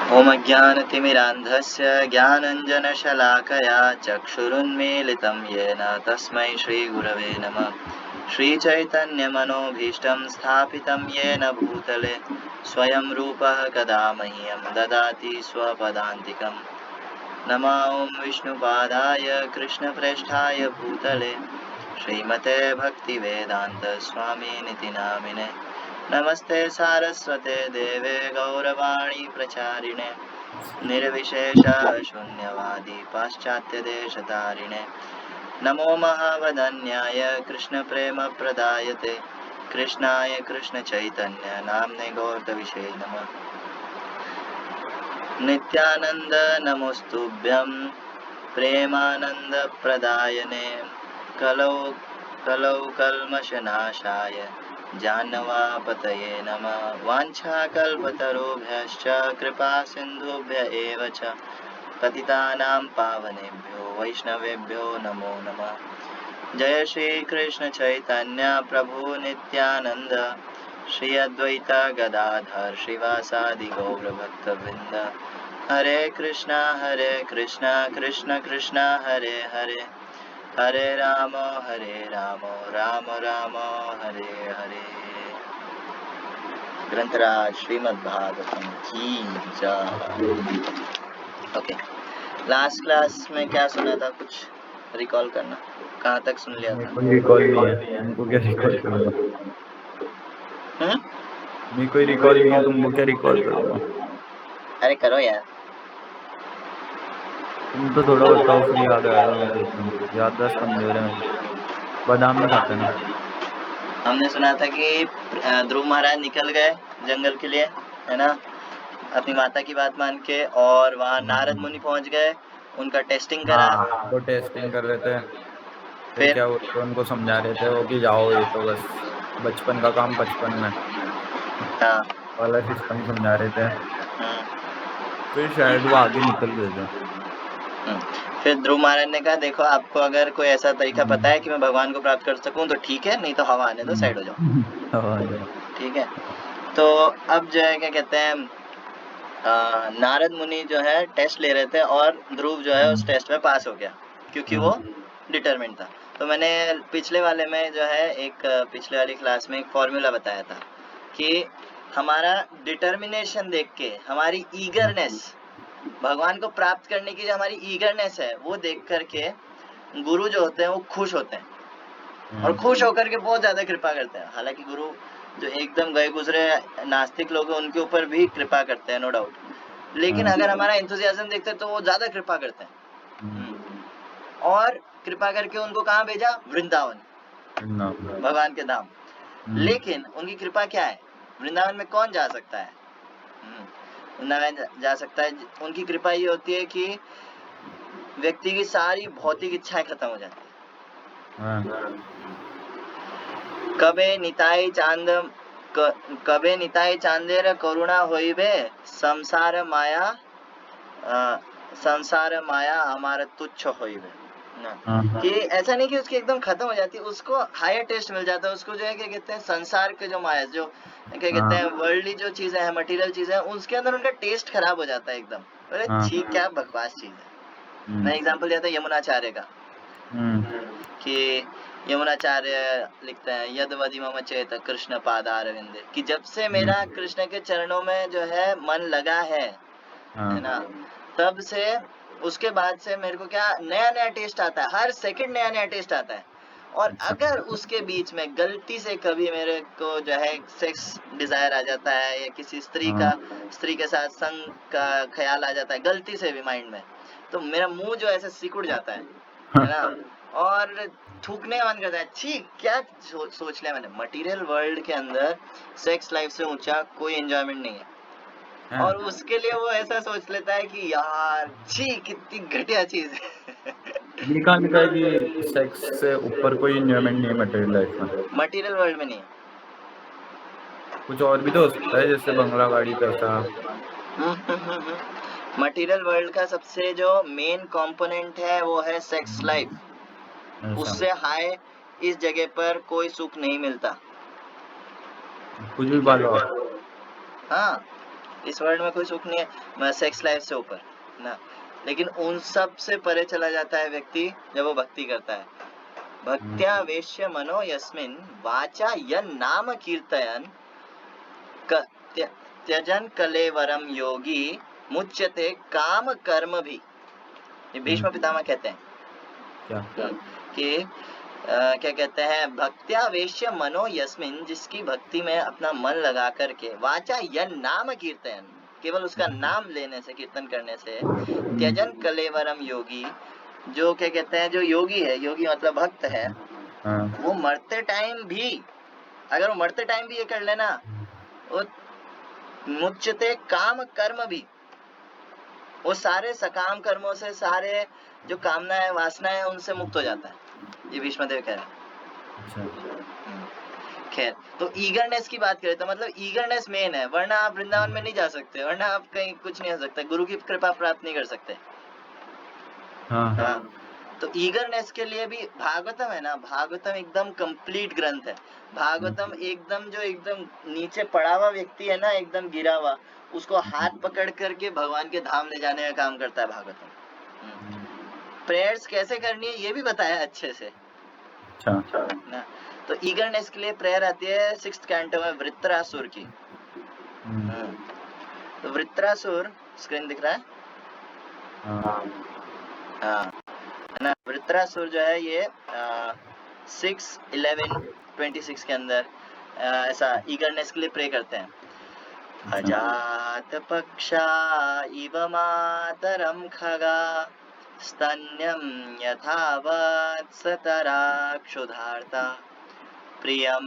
ॐ अज्ञानतिमिरान्धस्य ज्ञानञ्जनशलाकया चक्षुरुन्मीलितं येन तस्मै श्रीगुरवे नमः। श्रीचैतन्यमनोभीष्टं स्थापितं येन भूतले स्वयं रूपः कदा मह्यं ददाति स्वपदान्तिकम्। नमो ॐ विष्णुपादाय कृष्णप्रेष्ठाय भूतले श्रीमते भक्तिवेदान्त स्वामिनिति नामिने। नमस्ते सारस्वते देवे गौरवाणी प्रचारिणे निर्विशेष शून्यवादी पाश्चात्यदेशतारिणे। नमो महावदन्याय कृष्णप्रेमप्रदायते कृष्णाय कृष्णचैतन्य नाम्ने गौरविषे नमः। नित्यानन्द नमोस्तुभ्यं प्रेमानन्दप्रदायने कलौ कलौ कल्मषनाशाय जानवापतये नमः। वाञ्छाकल्पतरुभ्यश्च कृपा सिन्धुभ्य एव च पतितानां पावनेभ्यो वैष्णवेभ्यो नमो नमः। जय श्री कृष्ण चैतन्य प्रभु नित्यानंद श्री अद्वैत गदाधर श्रीवासादि गौर भक्तवृंद। हरे कृष्णा कृष्ण कृष्ण हरे हरे, हरे राम राम राम हरे हरे। ग्रंथराज श्रीमद् भागवतम की जय। ओके, लास्ट क्लास में क्या सुना था, कुछ रिकॉल करना, कहाँ तक सुन लिया था? कोई रिकॉल नहीं है, तुमको क्या रिकॉल करूंगा? मेरे कोई रिकॉल नहीं है, तुमको क्या रिकॉल करूंगा? अरे करो यार, तुम तो थोड़ा बताओ, फिर याद आएगा मेरे को। याददाश्त कमजोर है मेरी। बादाम नहीं खाता ना। हमने सुना था कि ध्रुव महाराज निकल गए जंगल के लिए, है ना, अपनी माता की बात मान के, और वहाँ नारद मुनि पहुँच गए, उनका टेस्टिंग करा। वो टेस्टिंग कर रहे थे, फिर फिर क्या बोलते हैं, उनको समझा रहे थे वो कि जाओ, ये तो बस बचपन का काम बचपन में हाँ, वाला सिस्टम समझा रहे थे। हम्म, फिर शायद वो आगे निकल गए थे। फिर ध्रुव महाराज ने कहा, देखो आपको अगर कोई ऐसा तरीका पता है कि मैं भगवान को प्राप्त कर सकूं तो ठीक है, नहीं तो हवा आने दो, साइड हो जाओ। ठीक है, तो अब जो है क्या कहते हैं, नारद मुनि जो है टेस्ट ले रहे थे और ध्रुव जो है उस टेस्ट में पास हो गया क्योंकि वो डिटरमिन्ड था। तो मैंने पिछले वाले में जो है पिछले वाली क्लास में एक फॉर्मूला बताया था कि हमारा डिटर्मिनेशन देख के, हमारी ईगरनेस, भगवान को प्राप्त करने की जो हमारी ईगरनेस है वो देख करके गुरु जो होते हैं वो खुश होते हैं और खुश होकर के बहुत ज्यादा कृपा करते हैं। हालांकि गुरु जो एकदम गए गुजरे नास्तिक लोग हैं उनके ऊपर भी कृपा करते हैं, नो डाउट, लेकिन अगर हमारा एंथुसियाज्म देखते हैं तो वो ज्यादा कृपा करते हैं। और कृपा करके उनको कहाँ भेजा? वृंदावन, भगवान के धाम। लेकिन उनकी कृपा क्या है? वृंदावन में कौन जा सकता है? वृंदावन जा सकता है, उनकी कृपा ये होती है कि व्यक्ति की सारी भौतिक इच्छाएं खत्म हो जाती है। कबे निताई चांद कबे निताई चांदेर करुणा होइबे संसार माया हमारा तुच्छ होइबे ना, कि ऐसा नहीं कि उसकी एकदम खत्म हो जाती है, उसको हायर टेस्ट मिल जाता है, उसको जो है क्या कहते हैं, संसार के जो माया, जो क्या कहते हैं वर्ल्डली जो चीजें हैं, मटेरियल चीजें हैं, उसके अंदर उनका टेस्ट खराब हो जाता है एकदम। अरे ठीक, क्या बकवास चीज है। मैं एग्जांपल दिया था यमुनाचार्य का, कि यमुनाचार्य लिखते हैं यदवदि मम चेत कृष्ण पादारविंदे, कि जब से मेरा कृष्ण के चरणों में जो है मन लगा है ना, तब से उसके बाद से मेरे को क्या नया नया टेस्ट आता है, हर सेकंड नया नया टेस्ट आता है। और अगर उसके बीच में गलती से कभी मेरे को जो है सेक्स डिजायर आ जाता है या किसी स्त्री के साथ संग का ख्याल आ जाता है गलती से भी माइंड में, तो मेरा मुंह जो ऐसे सिकुड़ जाता है ना, और थूकने का मन करता है। ठीक, क्या सोच लिया मैंने, मटेरियल वर्ल्ड के अंदर सेक्स लाइफ से ऊंचा कोई एंजॉयमेंट नहीं है, और उसके लिए वो ऐसा सोच लेता है कि यार छी कितनी घटिया चीज है। ये कहाँ लिखा है कि सेक्स से ऊपर कोई एंजॉयमेंट नहीं है मटेरियल लाइफ में? मटेरियल वर्ल्ड में नहीं है, कुछ और भी तो हो सकता है, जैसे बंगला, गाड़ी, पैसा। मटेरियल वर्ल्ड का सबसे जो मेन कंपोनेंट है वो है सेक्स लाइफ। उससे हाई इस जगह पर कोई सुख नहीं मिलता। कुछ भी पालो। हाँ, इस वर्ल्ड में कोई सुख नहीं है सेक्स लाइफ से ऊपर ना, लेकिन उन सब से परे चला जाता है व्यक्ति जब वो भक्ति करता है। भक्त्या वेश्य मनो यस्मिन वाचा यन नाम कीर्तयन त्यजन कलेवरम योगी मुच्यते काम कर्म भी। ये भीष्म पितामह कहते हैं क्या कि क्या कहते हैं, भक्त्या वेश्य मनो यस्मिन, जिसकी भक्ति में अपना मन लगा करके, वाचा यन नाम कीर्तन, केवल उसका नाम लेने से, कीर्तन करने से, त्यजन कलेवरम योगी, जो क्या कहते हैं जो योगी है, योगी मतलब भक्त है, वो मरते टाइम भी, अगर वो मरते टाइम भी ये कर लेना, वो मुच्यते काम कर्म भी, वो सारे सकाम कर्मों से, सारे जो कामनाएं वासनाएं उनसे मुक्त हो जाता है। ये भीष्मदेव कह रहे हैं। खैर, तो ईगरनेस की बात करें तो मतलब ईगरनेस मेन है, वरना आप वृंदावन में नहीं जा सकते, वरना आप कहीं कुछ नहीं हो सकता, गुरु की कृपा प्राप्त नहीं कर सकते। हाँ। तो ईगरनेस के लिए भी भागवतम है ना, भागवतम एकदम कंप्लीट ग्रंथ है। भागवतम एकदम जो एकदम नीचे पड़ा हुआ व्यक्ति है ना, एकदम गिरा हुआ, उसको हाथ पकड़ करके भगवान के धाम ले जाने का काम करता है भागवतम। प्रेयर्स कैसे करनी है ये भी बताया अच्छे से ना। तो ईगरनेस के लिए प्रेयर आती है 6th कैंटो में वृत्रासुर की। तो वृत्रासुर स्क्रीन दिख रहा है? हाँ ना, वृत्रासुर जो है ये 6:11:26 के अंदर ऐसा ईगरनेस के लिए प्रे करते हैं। अजात पक्षा इव मातरम खगा स्तन्यं यथा वत्सतरा क्षुधार्ता प्रियं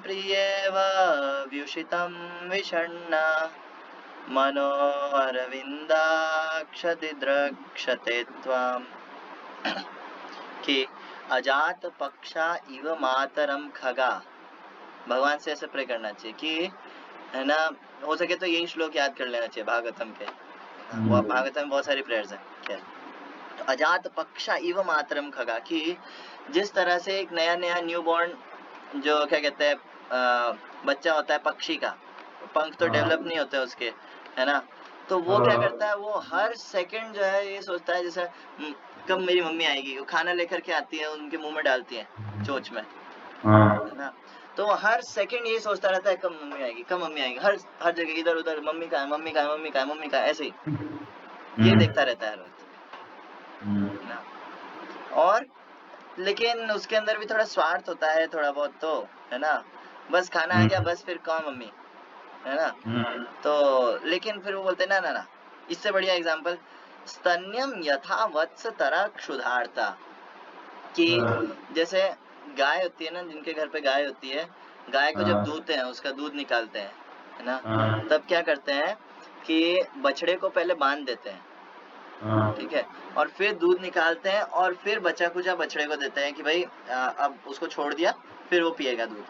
प्रियेव व्युषितं विषण्णा मनो अरविन्दाक्षति द्रक्षते त्वाम्। कि अजात पक्षा इव मातरम खगा, भगवान से ऐसे प्रे करना चाहिए कि है ना, हो सके तो यही श्लोक याद कर लेना चाहिए भागवतम के। वो भागवतम में बहुत सारी प्रेयर्स हैं। तो अजात पक्षा इव मातरम खगा, कि जिस तरह से एक नया नया न्यूबॉर्न जो क्या कहते हैं बच्चा होता है पक्षी का, पंख तो डेवलप नहीं होते उसके, है ना, तो वो क्या करता है, वो हर सेकंड जो है ये सोचता है जैसे कब मेरी मम्मी आएगी, वो खाना लेकर के आती है, उनके मुंह में डालती है चोंच में, है ना, तो हर सेकंड ये सोचता रहता है कब मम्मी आएगी, कब मम्मी आएगी, हर जगह इधर उधर मम्मी का है, मम्मी का है, मम्मी का है, मम्मी का है, ऐसे ही ये देखता रहता है ना। और लेकिन उसके अंदर भी थोड़ा स्वार्थ होता है, थोड़ा बहुत तो, है ना, बस खाना आ गया बस, फिर कौन मम्मी, है ना। तो लेकिन फिर वो बोलते ना, इससे बढ़िया एग्जांपल, स्तन्यम यथा वत्स तरा क्षुधार्ता, कि जैसे गाय होती है ना, जिनके घर पे गाय होती है, गाय को जब दूधते हैं, उसका दूध निकालते हैं, है ना, तब क्या करते हैं कि बछड़े को पहले बांध देते हैं, ठीक है, और फिर दूध निकालते हैं, और फिर बचा कुचा बछड़े को देते हैं कि भाई अब उसको छोड़ दिया, फिर वो पिएगा दूध,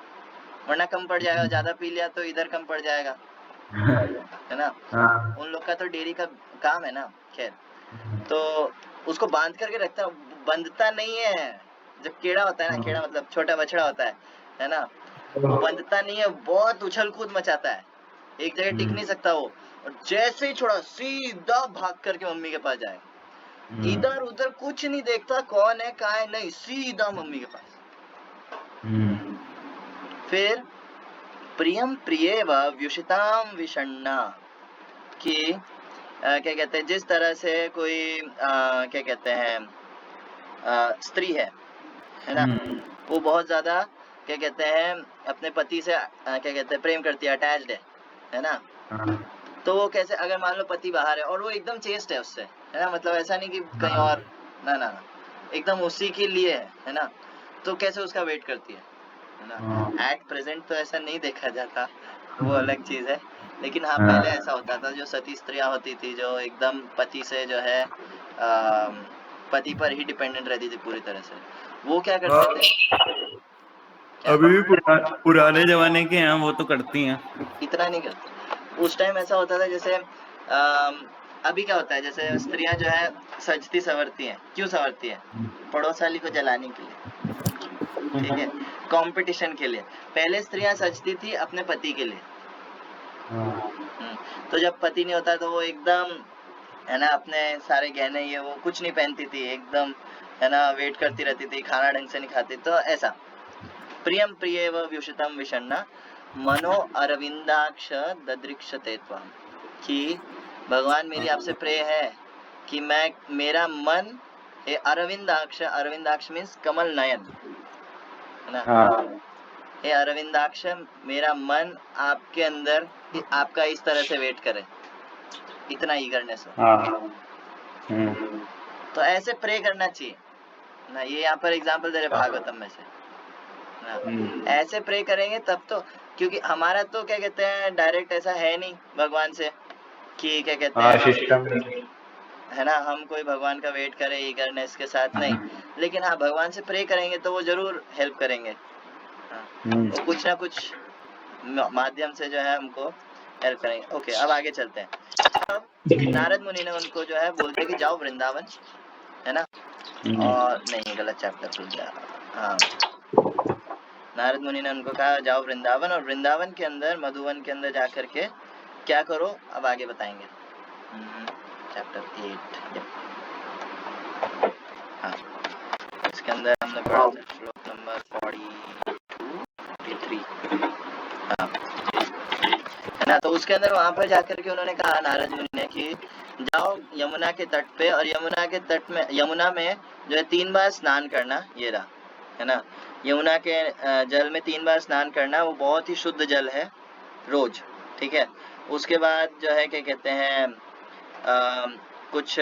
वरना कम पड़ जाएगा, ज्यादा पी लिया तो इधर कम पड़ जाएगा, है ना। उन लोग का तो डेयरी का काम है ना। खैर, तो उसको बांध करके रखता है, बंधता नहीं है। जब केड़ा होता है ना, केड़ा मतलब छोटा बछड़ा होता है ना, वो बंधता नहीं है, बहुत उछल कूद मचाता है, एक जगह टिक नहीं सकता वो, और जैसे ही छोड़ा सीधा भाग करके मम्मी के पास जाएगा, इधर उधर कुछ नहीं देखता कौन है कहाँ है, नहीं, सीधा मम्मी के पास। फिर प्रियम प्रियेव व्युषिताम विषण्णा, कि क्या कहते हैं, जिस तरह से कोई क्या कहते हैं स्त्री है ना, वो बहुत ज्यादा क्या कहते हैं अपने पति से क्या कहते हैं प्रेम करती है, अटैच्ड है ना, तो वो कैसे, अगर मान लो पति बाहर है और वो एकदम चेस्ट है उससे, है ना, मतलब ऐसा नहीं कि कहीं और, ना, एकदम उसी के लिए है ना, तो कैसे उसका वेट करती है ना। एट प्रेजेंट तो ऐसा नहीं देखा जाता, वो अलग चीज है, लेकिन हाँ पहले ऐसा होता था, जो सती स्त्रियां होती थी, जो एकदम पति से जो है पति पर ही डिपेंडेंट रहती थी पूरी तरह से, वो क्या करते थे, अभी भी पुराने जमाने के हैं, वो तो करती हैं, इतना नहीं करती। उस टाइम ऐसा होता था, जैसे अभी क्या होता है, जैसे स्त्रियां जो है सजती संवरती हैं, क्यों संवरती है, पड़ोस वाली को जलाने के लिए, ठीक है, कंपटीशन के लिए। पहले स्त्रियां सजती थी अपने पति के लिए, तो जब पति नहीं होता तो वो एकदम है ना अपने सारे गहने ये वो कुछ नहीं पहनती थी, एकदम है ना वेट करती रहती थी, खाना ढंग से नहीं खाती। तो ऐसा प्रियम प्रिय व व्युषितम विषण्णा मनो अरविंदाक्ष ददृक्षते त्वाम, कि भगवान मेरी आपसे प्रे है कि मैं मेरा मन ये अरविंदाक्ष मीन्स कमल नयन है ना, हे अरविंदाक्ष मेरा मन आपके अंदर आपका इस तरह से वेट करे, इतना ईगरनेस हो। तो ऐसे प्रे करना चाहिए ना। ये यहाँ पर एग्जांपल दे रहे भागवतम में से ना, ऐसे प्रे करेंगे तब तो, क्योंकि हमारा तो क्या कहते हैं डायरेक्ट ऐसा है नहीं भगवान से कि क्या कहते हैं है ना, हम कोई भगवान का वेट करें ईगरनेस के साथ नहीं, लेकिन हाँ भगवान से प्रे करेंगे तो वो जरूर हेल्प करेंगे। तो कुछ ना कुछ माध्यम से जो है हमको हेल्प करेंगे। ओके, अब आगे चलते हैं। अब नारद मुनि ने उनको जो है बोलते कि जाओ वृंदावन, है ना, और नहीं गलत चैप्टर खुल गया। हाँ, नारद मुनि ने उनको कहा जाओ वृंदावन, और वृंदावन के अंदर मधुवन के अंदर जाकर के क्या करो, अब आगे बताएंगे। चैप्टर 8 हाँ, इसके अंदर हमने पढ़ा था श्लोक नंबर 43 हाँ, है ना। तो उसके अंदर वहां पर जाकर के उन्होंने कहा नारद मुनि ने कि जाओ यमुना के तट पे, और यमुना के तट में, यमुना में जो है 3 बार स्नान करना, ये रहा है ना, यमुना के जल में 3 बार स्नान करना, वो बहुत ही शुद्ध जल है रोज, ठीक है। उसके बाद जो है क्या कहते हैं कुछ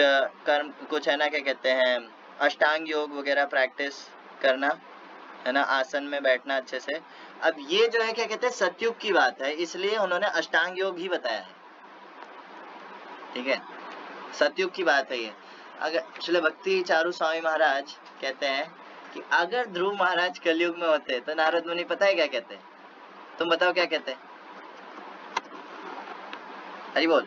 कर्म, कुछ है ना क्या कहते हैं अष्टांग योग वगैरह प्रैक्टिस करना, है ना, आसन में बैठना अच्छे से। अब ये जो है क्या कहते हैं सतयुग की बात है, इसलिए उन्होंने अष्टांग योग ही बताया है, ठीक है, सतयुग की बात है ये। अगर श्रील भक्ति चारू स्वामी महाराज कहते हैं कि अगर ध्रुव महाराज कलयुग में होते तो नारद मुनि पता है क्या कहते हैं, तुम बताओ क्या कहते हैं, हरि बोल।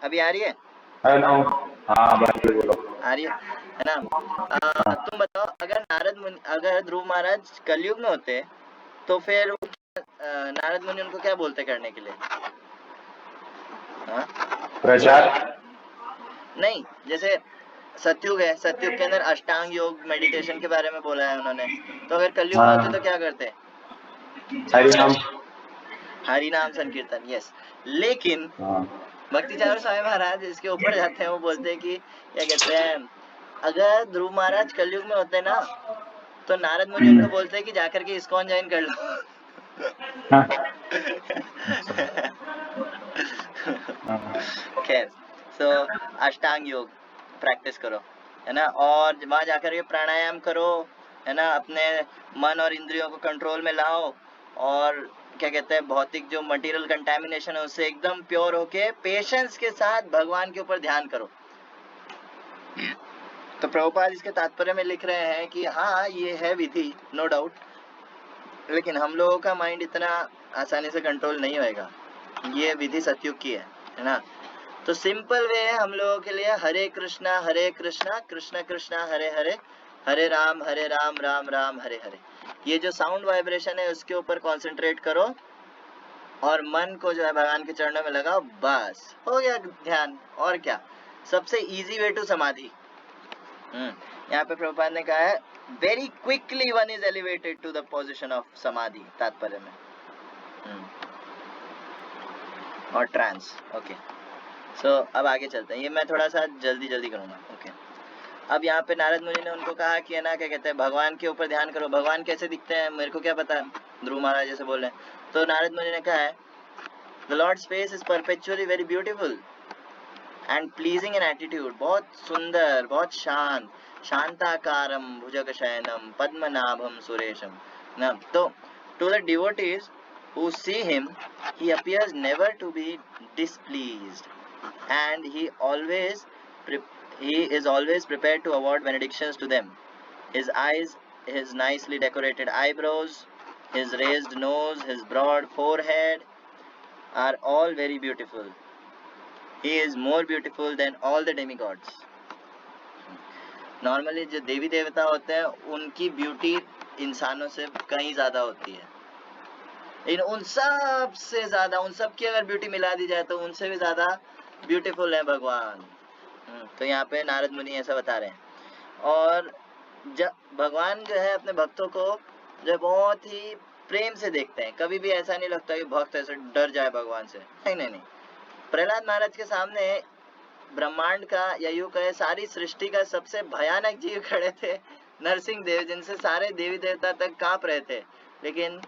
अभी आ रही है? हेलो, हाँ बोलो। आ रही है ना। तुम बताओ अगर नारद मुनि, अगर ध्रुव महाराज कलयुग में होते तो फिर नारद मुनि उनको क्या बोलते करने के लिए? प्रचार नहीं, जैसे सतयुग है, सतयुग के अंदर अष्टांग योग मेडिटेशन के बारे में बोला है उन्होंने, तो अगर कलयुग में होते तो क्या करते? हरि नाम संकीर्तन, यस। लेकिन भक्ति चारू स्वामी महाराज इसके ऊपर जाते हैं, वो बोलते हैं कि क्या कहते हैं अगर ध्रुव महाराज कलयुग में होते ना तो नारद मुनि उनको बोलते हैं कि जाकर के इस्कॉन ज्वाइन कर लो। खैर, सो अष्टांग योग प्रैक्टिस करो, है ना, और वहां जाकर के प्राणायाम करो, है ना, अपने मन और इंद्रियों को कंट्रोल में लाओ, और क्या कहते हैं भौतिक जो मटेरियल कंटामिनेशन है उससे एकदम प्योर होके पेशेंस के साथ भगवान के ऊपर ध्यान करो। तो प्रभुपाद इसके तात्पर्य में लिख रहे हैं कि हाँ ये है विधि, नो डाउट, लेकिन हम लोगों का माइंड इतना आसानी से कंट्रोल नहीं होएगा, ये विधि सतयुग की है ना। तो सिंपल वे है हम लोगों के लिए हरे कृष्णा कृष्ण कृष्णा हरे हरे, हरे राम राम राम हरे हरे। ये जो साउंड वाइब्रेशन है उसके ऊपर कंसंट्रेट करो और मन को जो है भगवान के चरणों में लगाओ, बस हो गया ध्यान। और क्या, सबसे इजी वे टू समाधि। यहाँ पे प्रभुपाद ने कहा है very quickly one is elevated to the position of samadhi, तात्पर्य में और ट्रांस। ओके, सो अब आगे चलते हैं, ये मैं थोड़ा सा जल्दी करूंगा। ओके, अब यहाँ पे नारद मुनि ने उनको कहा कि है ना क्या कहते हैं भगवान के ऊपर ध्यान करो, भगवान कैसे दिखते हैं मेरे को क्या पता, ध्रुव महाराज जैसे बोल रहे हैं। तो नारद मुनि ने कहा है the Lord's face is perpetually very beautiful and pleasing in attitude, बहुत सुंदर, बहुत शांत, शांताकारम भुजग शयनम पद्मनाभम सुरेशम ना। तो to the devotees who see him, he appears never to be displeased, and he is always prepared to award benedictions to them. His eyes, his nicely decorated eyebrows, his raised nose, his broad forehead are all very beautiful. He is more beautiful than all the demigods. Normally जो देवी देवता होते हैं उनकी beauty इंसानों से कहीं ज्यादा होती है। इन उन सब से ज्यादा, उन सब की अगर ब्यूटी मिला दी जाए तो उनसे भी ज्यादा ब्यूटीफुल है भगवान। तो यहाँ पे नारद मुनि ऐसा बता रहे हैं। और जब भगवान जो है अपने भक्तों को जो बहुत ही प्रेम से देखते हैं, कभी भी ऐसा नहीं लगता कि भक्त ऐसे डर जाए भगवान से, नहीं नहीं नहीं। प्रहलाद महाराज के सामने ब्रह्मांड का या यूं कहे सारी सृष्टि का सबसे भयानक जीव खड़े थे, नरसिंह देव, जिनसे सारे देवी देवता तक कांप रहे थे, लेकिन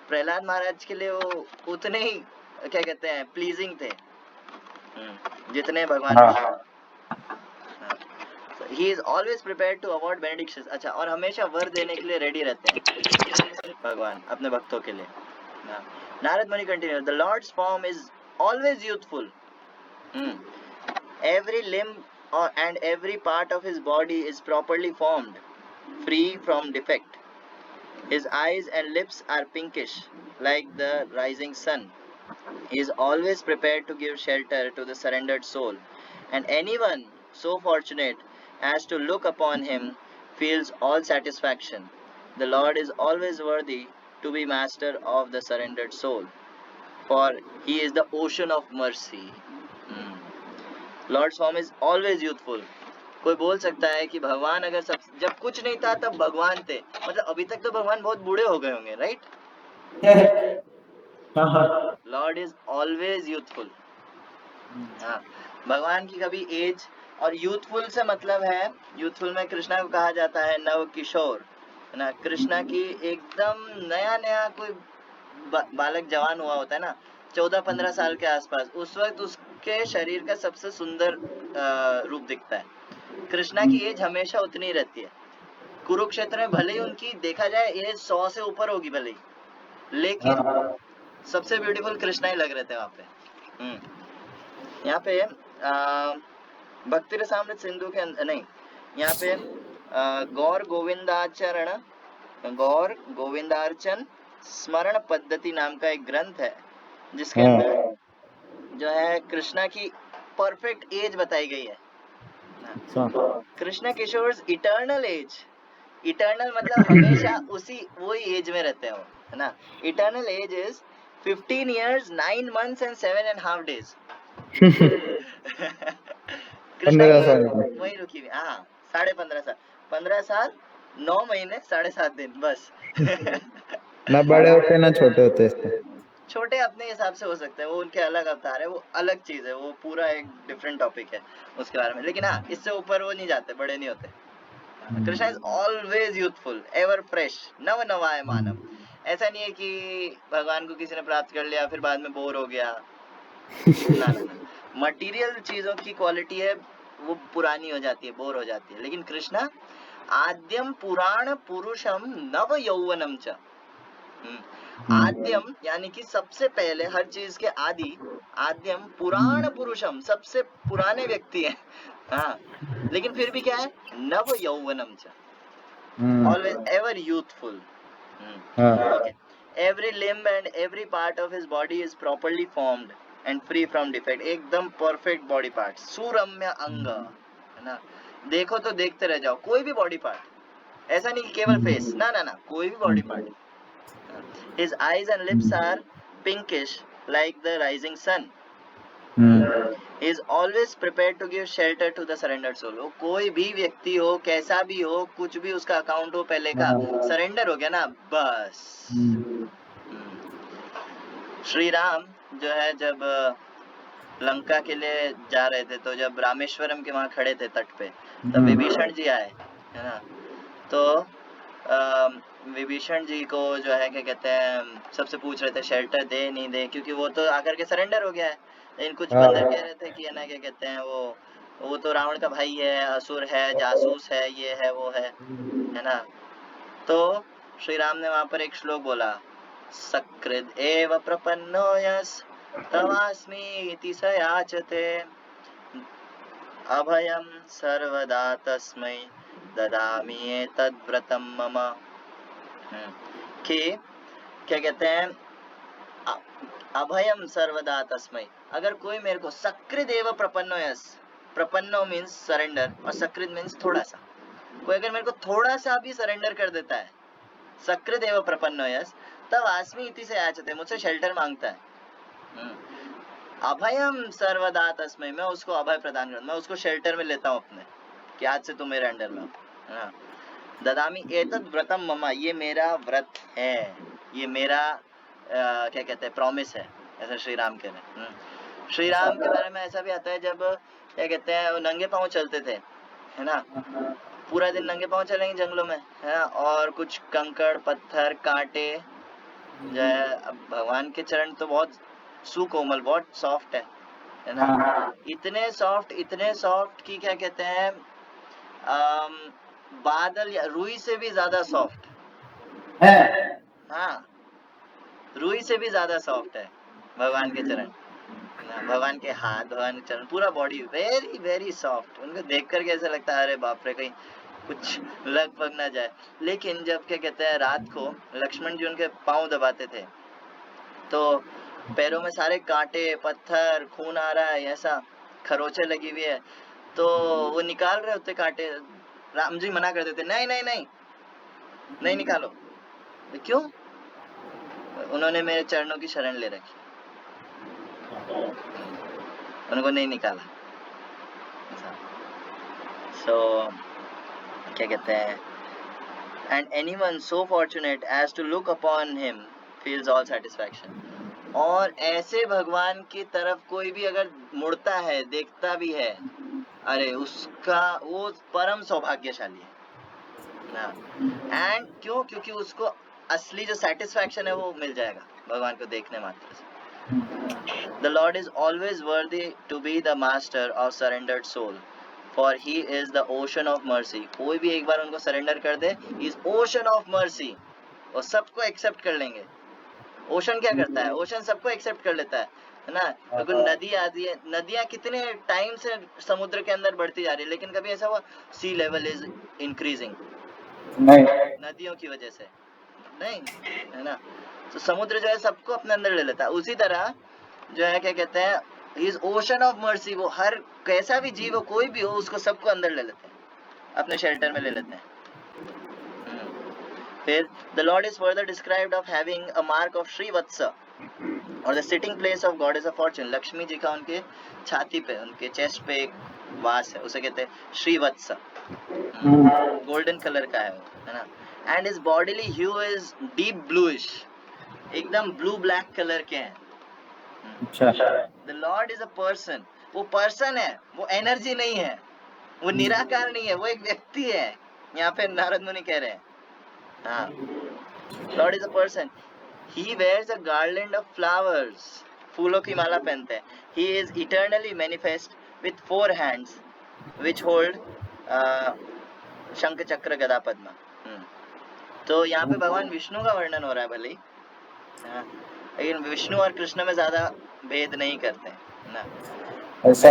प्रहलाद महाराज के लिए वो उतने ही क्या कहते हैं प्लीजिंग थे जितने भगवान he is always prepared to award benedictions. अच्छा, और हमेशा वर देने के लिए रेडी रहते हैं भगवान अपने भक्तों के लिए। Narada Muni continue, the Lord's form is always youthful, every limb and every part of his body is properly formed, free from defect. His eyes and lips are pinkish like the rising sun. He is always prepared to give shelter to the surrendered soul, and anyone so fortunate as to look upon him feels all satisfaction. The Lord is always worthy to be master of the surrendered soul, for he is the ocean of mercy. Lord's form is always youthful. कोई बोल सकता है कि भगवान अगर सब जब कुछ नहीं था तब भगवान थे, मतलब अभी तक तो भगवान बहुत बूढ़े हो गए होंगे, right? Lord is always youthful. हाँ, भगवान की कभी एज, और यूथफुल से मतलब है, यूथफुल में कृष्णा को कहा जाता है नव किशोर, है ना। कृष्णा की एकदम नया नया कोई बालक जवान हुआ होता है ना, 14-15 साल के आसपास, उस वक्त उसके शरीर का सबसे सुंदर रूप दिखता है। कृष्णा की एज हमेशा उतनी रहती है। कुरुक्षेत्र में भले ही उनकी देखा जाए एज 100 से ऊपर होगी भले ही, लेकिन सबसे ब्यूटीफुल कृष्णा ही लग रहे थे वहां पे। यहाँ पे भक्ति रसामृत सिंधु के नहीं, यहाँ पे गौर गोविंदार्चन स्मरण पद्धति नाम का एक ग्रंथ है, जिसके अंदर जो है कृष्णा की परफेक्ट एज बताई गई है। कृष्णा किशोर्स इटर्नल एज, इटर्नल मतलब हमेशा उसी वही एज में रहते हैं वो, है ना। Eternal age is 15 years 9 months and 7.5 days। Krishna की वही रुकी हुई, हाँ 15.5 साल, 15 साल 9 महीने 7.5 दिन बस। ना बड़े होते ना छोटे होते इससे। छोटे अपने हिसाब से हो सकते हैं, वो उनके अलग अवतार है, वो अलग चीज है, वो पूरा एक डिफरेंट टॉपिक है उसके बारे में, लेकिन हाँ इससे ऊपर वो नहीं जाते, बड़े नहीं होते। Krishna is always youthful, ever fresh, नव नवाय मानव। ऐसा नहीं है कि भगवान को किसी ने प्राप्त कर लिया फिर बाद में बोर हो गया, ना ना ना। मटीरियल चीजों की क्वालिटी है वो पुरानी हो जाती है, बोर हो जाती है, लेकिन कृष्णा आद्यम पुराण पुरुषम नव यौवनम च। आद्यम यानी कि सबसे पहले, हर चीज के आदि, आद्यम पुराण पुरुषम सबसे पुराने व्यक्ति हैं, हाँ, लेकिन फिर भी क्या है, नव यौवनम च, always ever youthful. Every limb and every part of his body is properly formed and free from defect, एकदम परफेक्ट बॉडी पार्ट, सुरम्य अंग, है ना। देखो तो देखते रह जाओ, कोई भी बॉडी पार्ट, ऐसा नहीं कि केवल फेस, ना ना ना, कोई भी body part. His eyes and lips are pinkish like the rising sun. He is always prepared to give shelter to the surrendered soul. वो कोई भी व्यक्ति हो, कैसा भी हो, कुछ भी उसका अकाउंट हो पहले का, सरेंडर हो गया ना बस। श्री राम जो है जब लंका के लिए जा रहे थे, तो जब रामेश्वरम के वहां खड़े थे तट पे, तब विभीषण जी आए, है ना। तो विभीषण जी को जो है क्या कहते हैं, सबसे पूछ रहे थे शेल्टर दे नहीं दे, क्योंकि वो तो आकर के सरेंडर हो गया है, लेकिन कुछ बंदर कह रहे थे कि है ना क्या कहते हैं, वो तो रावण का भाई है, असुर है, जासूस है, ये है वो है ना। तो श्री राम ने वहां पर एक श्लोक बोला, सकृद एव प्रपन्नो यस् तवास्मि इति स याचते, अभयम सर्वदा तस्मै ददामि एतद्व्रतम मम। कि क्या कहते हैं, अभयम सर्वदा तस्मै, अगर कोई मेरे को, सकृद एव प्रपन्नो यस, प्रपन्नो मीन्स सरेंडर और सकृद मीन्स थोड़ा सा, कोई अगर मेरे को थोड़ा सा भी सरेंडर कर देता है, सकृदेव प्रपन्नो यस् तव आस्मि इति से याचते, मुझसे शेल्टर मांगता है। अभयम सर्वदा तस्मै, मैं उसको अभय प्रदान करता, मैं उसको शेल्टर में लेता हूँ अपने, कि आज से तुम मेरे अंडर में हो। ददामी एतद् व्रतम मम, ये मेरा व्रत है, ये मेरा क्या कहते हैं प्रॉमिस है, ऐसा श्री राम कह रहे हैं। श्री राम के बारे में ऐसा भी आता है, जब क्या कहते हैं वो नंगे पांव चलते थे, है ना, पूरा दिन नंगे पांव चलेंगे जंगलों में, है ना, और कुछ कंकड़ पत्थर कांटे जो है, अब भगवान के चरण तो बहुत सुकोमल, बहुत सॉफ्ट है ना, इतने सॉफ्ट कि क्या कहते हैं बादल या रुई से भी ज्यादा सॉफ्ट है। हाँ, रुई से भी ज्यादा सॉफ्ट है भगवान के चरण, भगवान के हाथ, भगवान के चरण, पूरा बॉडी वेरी वेरी सॉफ्ट। उनको देख कर कैसा लगता है, अरे बाप रे कहीं कुछ लग पग ना जाए। लेकिन जब क्या कहते हैं रात को लक्ष्मण जी उनके पाँव दबाते थे, तो पैरों में सारे कांटे पत्थर, खून आ रहा है, ऐसा खरोचे लगी हुई है, तो वो निकाल रहे होते कांटे, राम जी मना कर देते, नहीं नहीं नहीं नहीं निकालो। क्यों? उन्होंने मेरे चरणों की शरण ले रखी, उनको नहीं निकाला। सो क्या कहते हैं, and anyone so fortunate as to look upon him feels all satisfaction। और ऐसे भगवान की तरफ कोई भी अगर मुड़ता है, देखता भी है, अरे उसका वो परम सौभाग्यशाली है ना। एंड क्यों? क्योंकि उसको असली जो सेटिस्फैक्शन है वो मिल जाएगा भगवान को देखने मात्र से। The Lord is always worthy to be the master of surrendered soul, for he is the ocean of mercy। कोई भी एक बार उनको सरेंडर कर दे, is ocean of mercy, और सबको एक्सेप्ट कर लेंगे। ओशन क्या करता है? ओशन सबको एक्सेप्ट कर लेता है ना। तो नदी आती है, नदियां कितने टाइम से समुद्र के अंदर बढ़ती जा रही है, लेकिन कभी ऐसा हुआ सी लेवल इज इंक्रीजिंग? नहीं, नदियों की वजह से नहीं, है ना। तो समुद्र जो है सबको अपने अंदर ले लेता है। उसी तरह जो है क्या कहते हैं, इज ओशन ऑफ मर्सी, वो हर कैसा भी जीव हो, कोई भी हो, उसको सबको अंदर ले लेते हैं, अपने शेल्टर में ले लेते हैं। फिर the Lord is further described of having a mark of Srivatsa और the sitting place of goddess of fortune। Lakshmi ji का उनके छाती पे, उनके चेस्ट पे एक वास है, उसे कहते हैं श्रीवत्स, गोल्डन कलर का है वो, है ना। And his bodily hue is deep bluish, एकदम ब्लू ब्लैक कलर के हैं। The Lord is a person, वो पर्सन है, वो एनर्जी नहीं है, वो निराकार नहीं है, वो एक व्यक्ति है। यहाँ पे नारद मुनि कह रहे हैं, हाँ, Lord is a person. He wears a garland of flowers, फूलों की माला पहनते हैं। He is eternally manifest with 4 hands which hold शंख चक्र गदा पद्म। तो यहाँ पे भगवान विष्णु का वर्णन हो रहा है भले ही, लेकिन विष्णु और कृष्ण में ज्यादा भेद नहीं करते ना। ऐसा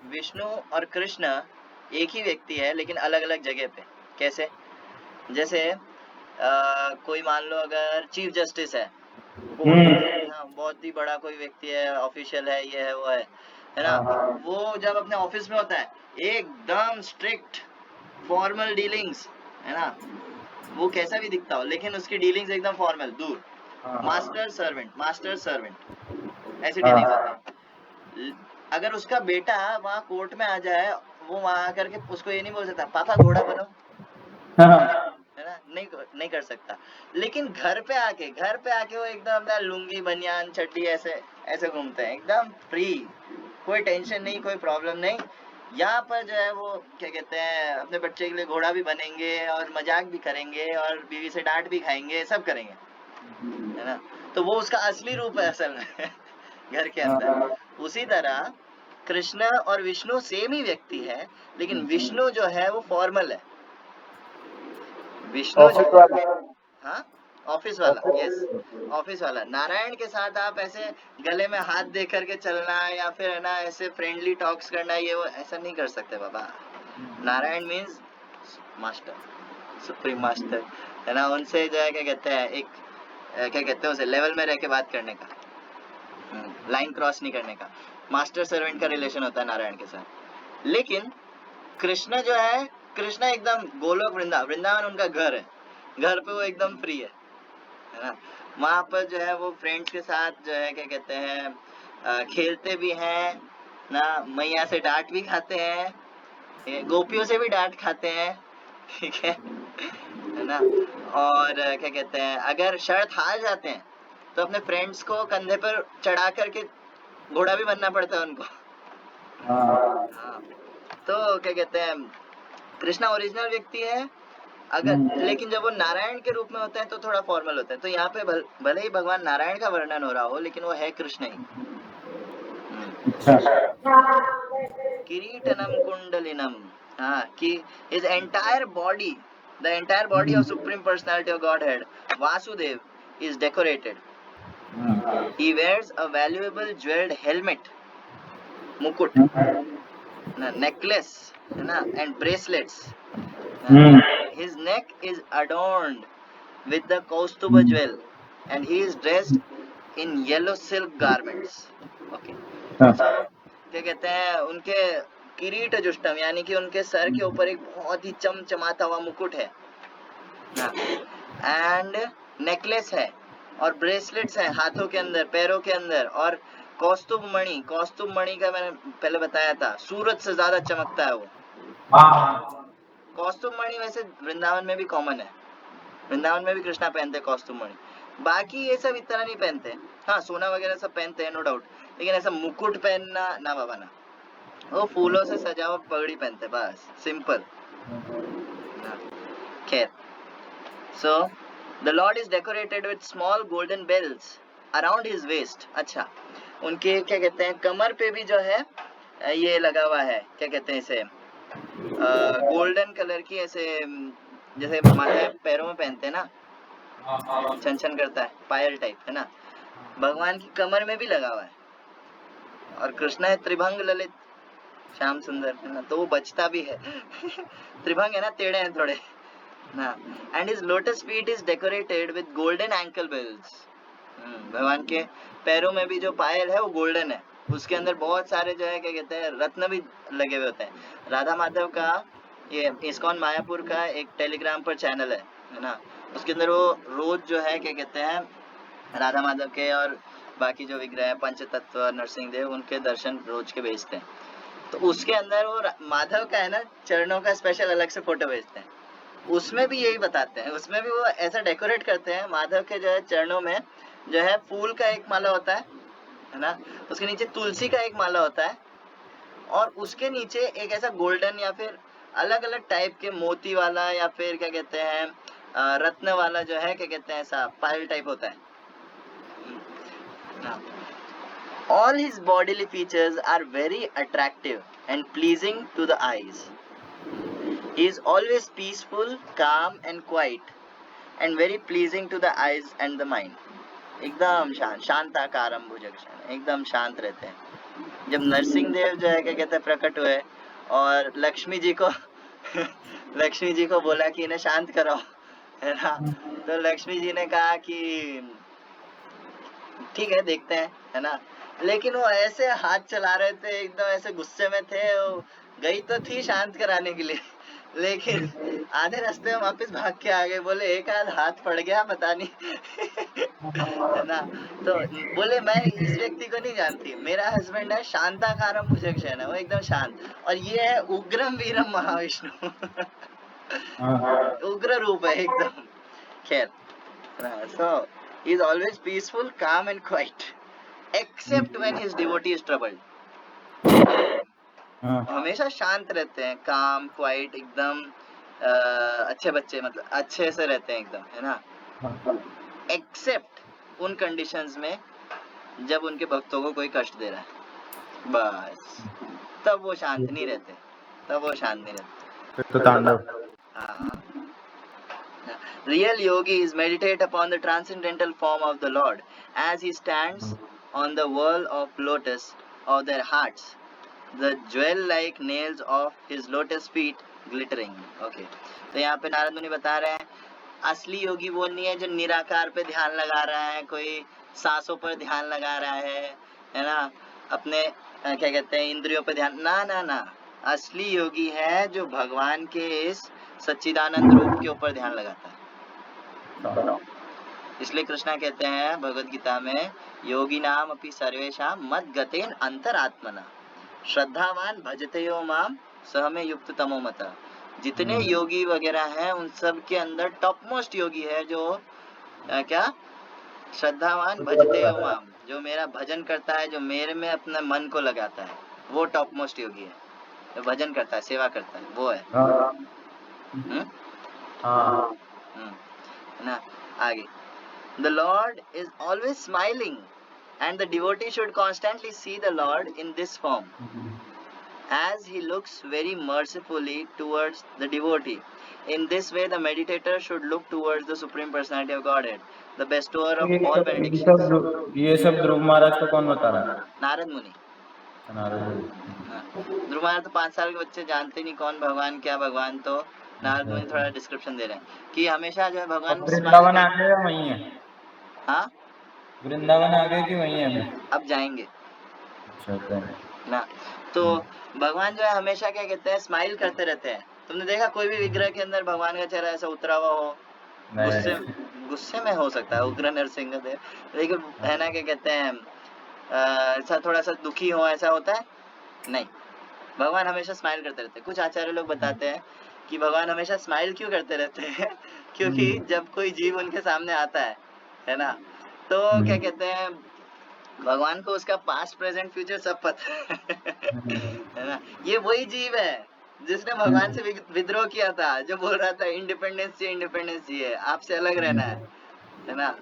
विष्णु और कृष्ण एक ही व्यक्ति है, लेकिन अलग अलग जगह पे। कैसे? जैसे कोई मान लो अगर चीफ जस्टिस है, बहुत ही बड़ा कोई व्यक्ति है, ऑफिशियल है, ये है वो है ना, वो जब अपने ऑफिस में होता है एकदम स्ट्रिक्ट फॉर्मल डीलिंग्स, है ना, वो कैसा भी दिखता हो, लेकिन उसकी डीलिंग्स एकदम फॉर्मल, दूर, मास्टर सर्वेंट ऐसी डीलिंग्स होती है। अगर उसका बेटा वहाँ कोर्ट में आ जाए, वो वहाँ आकर के उसको ये नहीं बोल सकता पापा घोड़ा बनो, है ना, नहीं कर सकता। लेकिन घर पे आके वो एकदम लुंगी बनियान चड्डी ऐसे घूमते हैं, एकदम फ्री, कोई टेंशन नहीं, कोई प्रॉब्लम नहीं। यहाँ पर जो है वो क्या कहते हैं, अपने बच्चे के लिए घोड़ा भी बनेंगे और मजाक भी करेंगे और बीवी से डांट भी खाएंगे, सब करेंगे, है ना। तो वो उसका असली रूप है असल में घर के अंदर। उसी तरह कृष्ण और विष्णु सेम ही व्यक्ति है, लेकिन विष्णु जो है वो फॉर्मल है, विष्णु हाँ ऑफिस वाला, यस ऑफिस वाला। नारायण के साथ आप ऐसे गले में हाथ दे करके चलना या फिर है ना ऐसे फ्रेंडली टॉक्स करना, ये वो ऐसा नहीं कर सकते बाबा। Narayan means master, supreme master, है ना। उनसे जो है क्या कहते हैं, एक क्या कहते हैं उसे, लेवल में रह के बात करने का, लाइन क्रॉस नहीं करने का, मास्टर सर्वेंट का रिलेशन होता है नारायण के साथ। लेकिन कृष्ण जो है, कृष्ण एकदम गोलोक वृंदावन उनका घर है, घर पे वो एकदम फ्री है ना। वहाँ पर जो है वो फ्रेंड्स के साथ जो है क्या कहते हैं खेलते भी हैं ना, मैया से डांट भी खाते हैं, गोपियों से भी डांट खाते हैं, ठीक है ना। और क्या कहते हैं अगर शर्त हार जाते हैं तो अपने फ्रेंड्स को कंधे पर चढ़ा करके घोड़ा भी बनना पड़ता है उनको। हाँ। तो क्या कहते हैं कृष्णा ओरिजिनल व्यक्ति है अगर, लेकिन जब वो नारायण के रूप में होता है तो थोड़ा फॉर्मल होता है। तो यहाँ पे भले ही भगवान नारायण का वर्णन हो रहा हो लेकिन वो है कृष्ण ही। किरीटनम कुंडलिनम, हाँ कि his entire body, the entire body of Supreme Personality of Godhead, Vasudev, is decorated. He wears a valuable jeweled helmet, mukut, necklace, and bracelets. His neck is adorned with the Kaustuba jewel, and he is dressed in yellow silk garments. Okay. So, क्या कहते हैं उनके किरीट जुष्टम यानी कि उनके sir के ऊपर एक बहुत ही चमचमाता हुआ मुकुट है एंड नेकलेस है और ब्रेसलेट्स हैं हाथों के अंदर पैरों के अंदर। और कौस्तुभ मणि का मैंने पहले बताया था सूरज से ज्यादा चमकता है वो। कौस्तुभ मणि वैसे वृंदावन में भी कॉमन है, वृंदावन में भी कृष्णा पहनते कौस्तुभ मणि, बाकी ये सब इतना नहीं पहनते। हाँ सोना वगैरह सब पहनते हैं नो डाउट, लेकिन ऐसा मुकुट पहनना ना बाबा ना, वो फूलों से सजा हुआ पगड़ी पहनते बस सिंपल। खैर so the Lord is decorated with small golden bells around his waist. अच्छा उनके क्या कहते हैं कमर पे भी जो है ये लगा हुआ है, क्या कहते हैं इसे गोल्डन कलर की ऐसे जैसे माथे पैरों में पहनते हैं ना, छन छन करता है पायल टाइप है ना, भगवान की कमर में भी लगा हुआ है। और कृष्ण है त्रिभंग ललित श्याम सुंदर है ना, तो वो बचता भी है त्रिभंग है ना, टेढ़े हैं थोड़े ना। And his lotus feet is decorated with golden ankle bells. भगवान के पैरों में भी जो पायल है वो गोल्डन है, उसके अंदर बहुत सारे जो है क्या कहते हैं रत्न भी लगे हुए होते हैं। राधा माधव का ये इस्कॉन मायापुर का एक टेलीग्राम पर चैनल है ना, उसके अंदर वो रोज जो है क्या कहते हैं राधा माधव के और बाकी जो विग्रह है पंचतत्व नरसिंह देव उनके दर्शन रोज के भेजते हैं। तो उसके अंदर वो माधव का है ना चरणों का स्पेशल अलग से फोटो भेजते हैं, उसमें भी यही बताते हैं, उसमें भी वो ऐसा डेकोरेट करते हैं माधव के जो है चरणों में जो है फूल का एक माला होता है ना, उसके नीचे तुलसी का एक माला होता है और उसके नीचे एक ऐसा गोल्डन या फिर अलग अलग टाइप के मोती वाला या फिर क्या कहते हैं रत्न वाला जो है क्या कहते हैं ऐसा पायल टाइप होता है। All his bodily features are very attractive and pleasing to the eyes. He is always peaceful, calm and quiet and very pleasing to the eyes and the mind. एकदम शांत, शांताकारम भुजगशयन, एकदम शांत रहते हैं। जब नरसिंह देव जो है क्या कहते हैं प्रकट हुए और लक्ष्मी जी को बोला कि इन्हें शांत कराओ है ना, तो लक्ष्मी जी ने कहा कि ठीक है देखते हैं है ना, लेकिन वो ऐसे हाथ चला रहे थे एकदम ऐसे गुस्से में थे, वो गई तो थी शांत कराने के लिए लेकिन आधे रास्ते में वापस भाग के आ गए, बोले एक आध हाथ पड़ गया पता नहीं है ना। तो बोले मैं इस व्यक्ति को नहीं जानती, मेरा हस्बैंड है शांताकारम भुजगशयन, वो एकदम शांत, और ये है उग्रम वीरम महाविष्णु उग्र रूप है एकदम। खैर so he is always peaceful, calm and quiet except when his devotee is troubled. हमेशा शांत रहते हैं, काम क्वाइट एकदम अच्छे बच्चे मतलब अच्छे से रहते हैं एकदम है ना, एक्सेप्ट उन कंडीशंस में जब उनके भक्तों को कोई कष्ट दे रहा है बस तब वो शांत नहीं रहते, तब वो शांत नहीं रहते। तो तांडव। Real yogis meditate upon the transcendental form of the Lord as he stands on the wall of lotus of their hearts, the jewel-like nails of his lotus feet glittering. Okay. तो यहाँ पे नारद मुनि बता रहे हैं असली योगी वो नहीं है जो निराकार पे ध्यान लगा रहा है, कोई सांसों पर ध्यान लगा रहा है ना, अपने क्या कहते हैं इंद्रियों पे ध्यान ना ना ना, असली योगी है जो भगवान के इस सच्चिदानंद रूप के ऊपर ध्यान लगाता है। इसलिए कृष्णा कहते हैं भगवत गीता में, योगी नाम अपि सर्वेशा मद गतेन अंतरात्मना श्रद्धावान भजते यो माम सह में युक्त तमो मता। जितने योगी वगैरह हैं उन सब के अंदर टॉप मोस्ट योगी है जो क्या श्रद्धावान भजते यो माम, जो मेरा भजन करता है, जो मेरे में अपने मन को लगाता है, वो टॉप मोस्ट योगी है। जो भजन करता है, सेवा करता है, वो है। ना आगे, The Lord is always smiling, and the devotee should constantly see the Lord in this form, as he looks very mercifully towards the devotee. In this way, the meditator should look towards the Supreme Personality of Godhead, the bestower of all benedictions. ये सब ध्रुव महाराज को कौन बता रहा है? नारद मुनि। ध्रुव महाराज तो 5 साल के बच्चे जानते नहीं कौन भगवान, क्या भगवान, तो नारद मुनि थोड़ा डिस्क्रिप्शन दे रहे हैं कि हमेशा जो है भगवान वृंदावन आ गए या वहीं है? हाँ, वृंदावन आ गए कि वहीं है? अब जाएंगे ना। तो भगवान जो है हमेशा क्या कहते हैं, स्माइल करते रहते हैं। तुमने देखा कोई भी विग्रह के अंदर भगवान का चेहरा ऐसा उतरा हुआ हो? गुस्से में हो सकता है उग्र नरसिंह देव, लेकिन है ना, क्या कहते हैं, ऐसा थोड़ा सा दुखी हो, ऐसा होता है नहीं। भगवान हमेशा स्माइल करते रहते हैं। कुछ आचार्य लोग बताते हैं कि भगवान हमेशा स्माइल क्यों करते रहते हैं क्योंकि जब कोई जीव उनके सामने आता है ना, तो क्या कहते हैं, भगवान को उसका पास्ट प्रेजेंट फ्यूचर सब पता है ना। ये वही जीव है जिसने भगवान से विद्रोह किया था, जो बोल रहा था इंडिपेंडेंस चाहिए, आपसे अलग रहना है ना।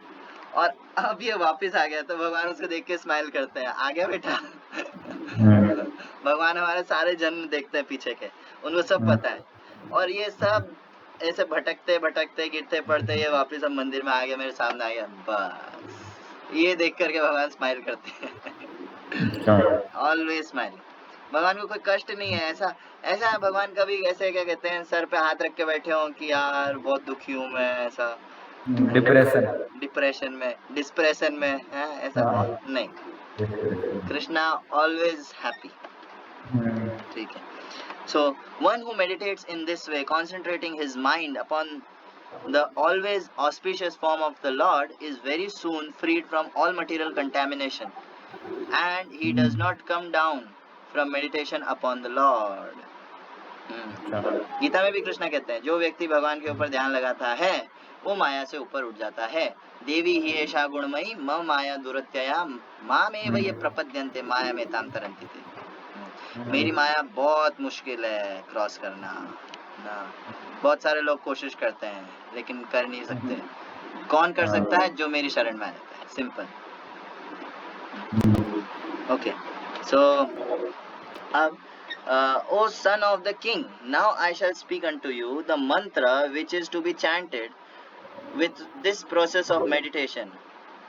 और अब ये वापस आ गया, तो भगवान उसको देख के स्माइल करते हैं, आ गया बेटा भगवान हमारे सारे जन्म देखते हैं पीछे के, उनको सब पता है। और ये सब ऐसे भटकते भटकते गिरते पड़ते ये वापस अब मंदिर में आ गया, मेरे सामने आ गया, बस ये देख करके भगवान स्माइल करते हैं ऑलवेज स्माइलिंग। भगवान को कोई कष्ट नहीं है। ऐसा है भगवान कभी ऐसे क्या कहते हैं, सर पे हाथ रख के बैठे हो कि यार बहुत दुखी हूँ मैं, ऐसा डिप्रेशन में है, ऐसा नहीं। Krishna always happy. ठीक है। So one who meditates in this way, concentrating his mind upon the always auspicious form of the Lord, is very soon freed from all material contamination, and he does not come down from meditation upon the Lord. Gita में भी कृष्ण कहते हैं, जो व्यक्ति भगवान के ऊपर ध्यान लगाता है वो माया से ऊपर उठ जाता है। देवी ही एषा गुणमयी मम माया दुरत्यया मामेव ये प्रपद्यन्ते माया में ताम तरन्ति ते। मेरी माया बहुत मुश्किल है क्रॉस करना ना। बहुत सारे लोग कोशिश करते हैं लेकिन कर नहीं सकते। कौन कर सकता है? जो मेरी शरण में आ जाता है। सिंपल। ओके, सो अब O son of the king, now I shall speak unto you the mantra which is to be chanted with this process of meditation.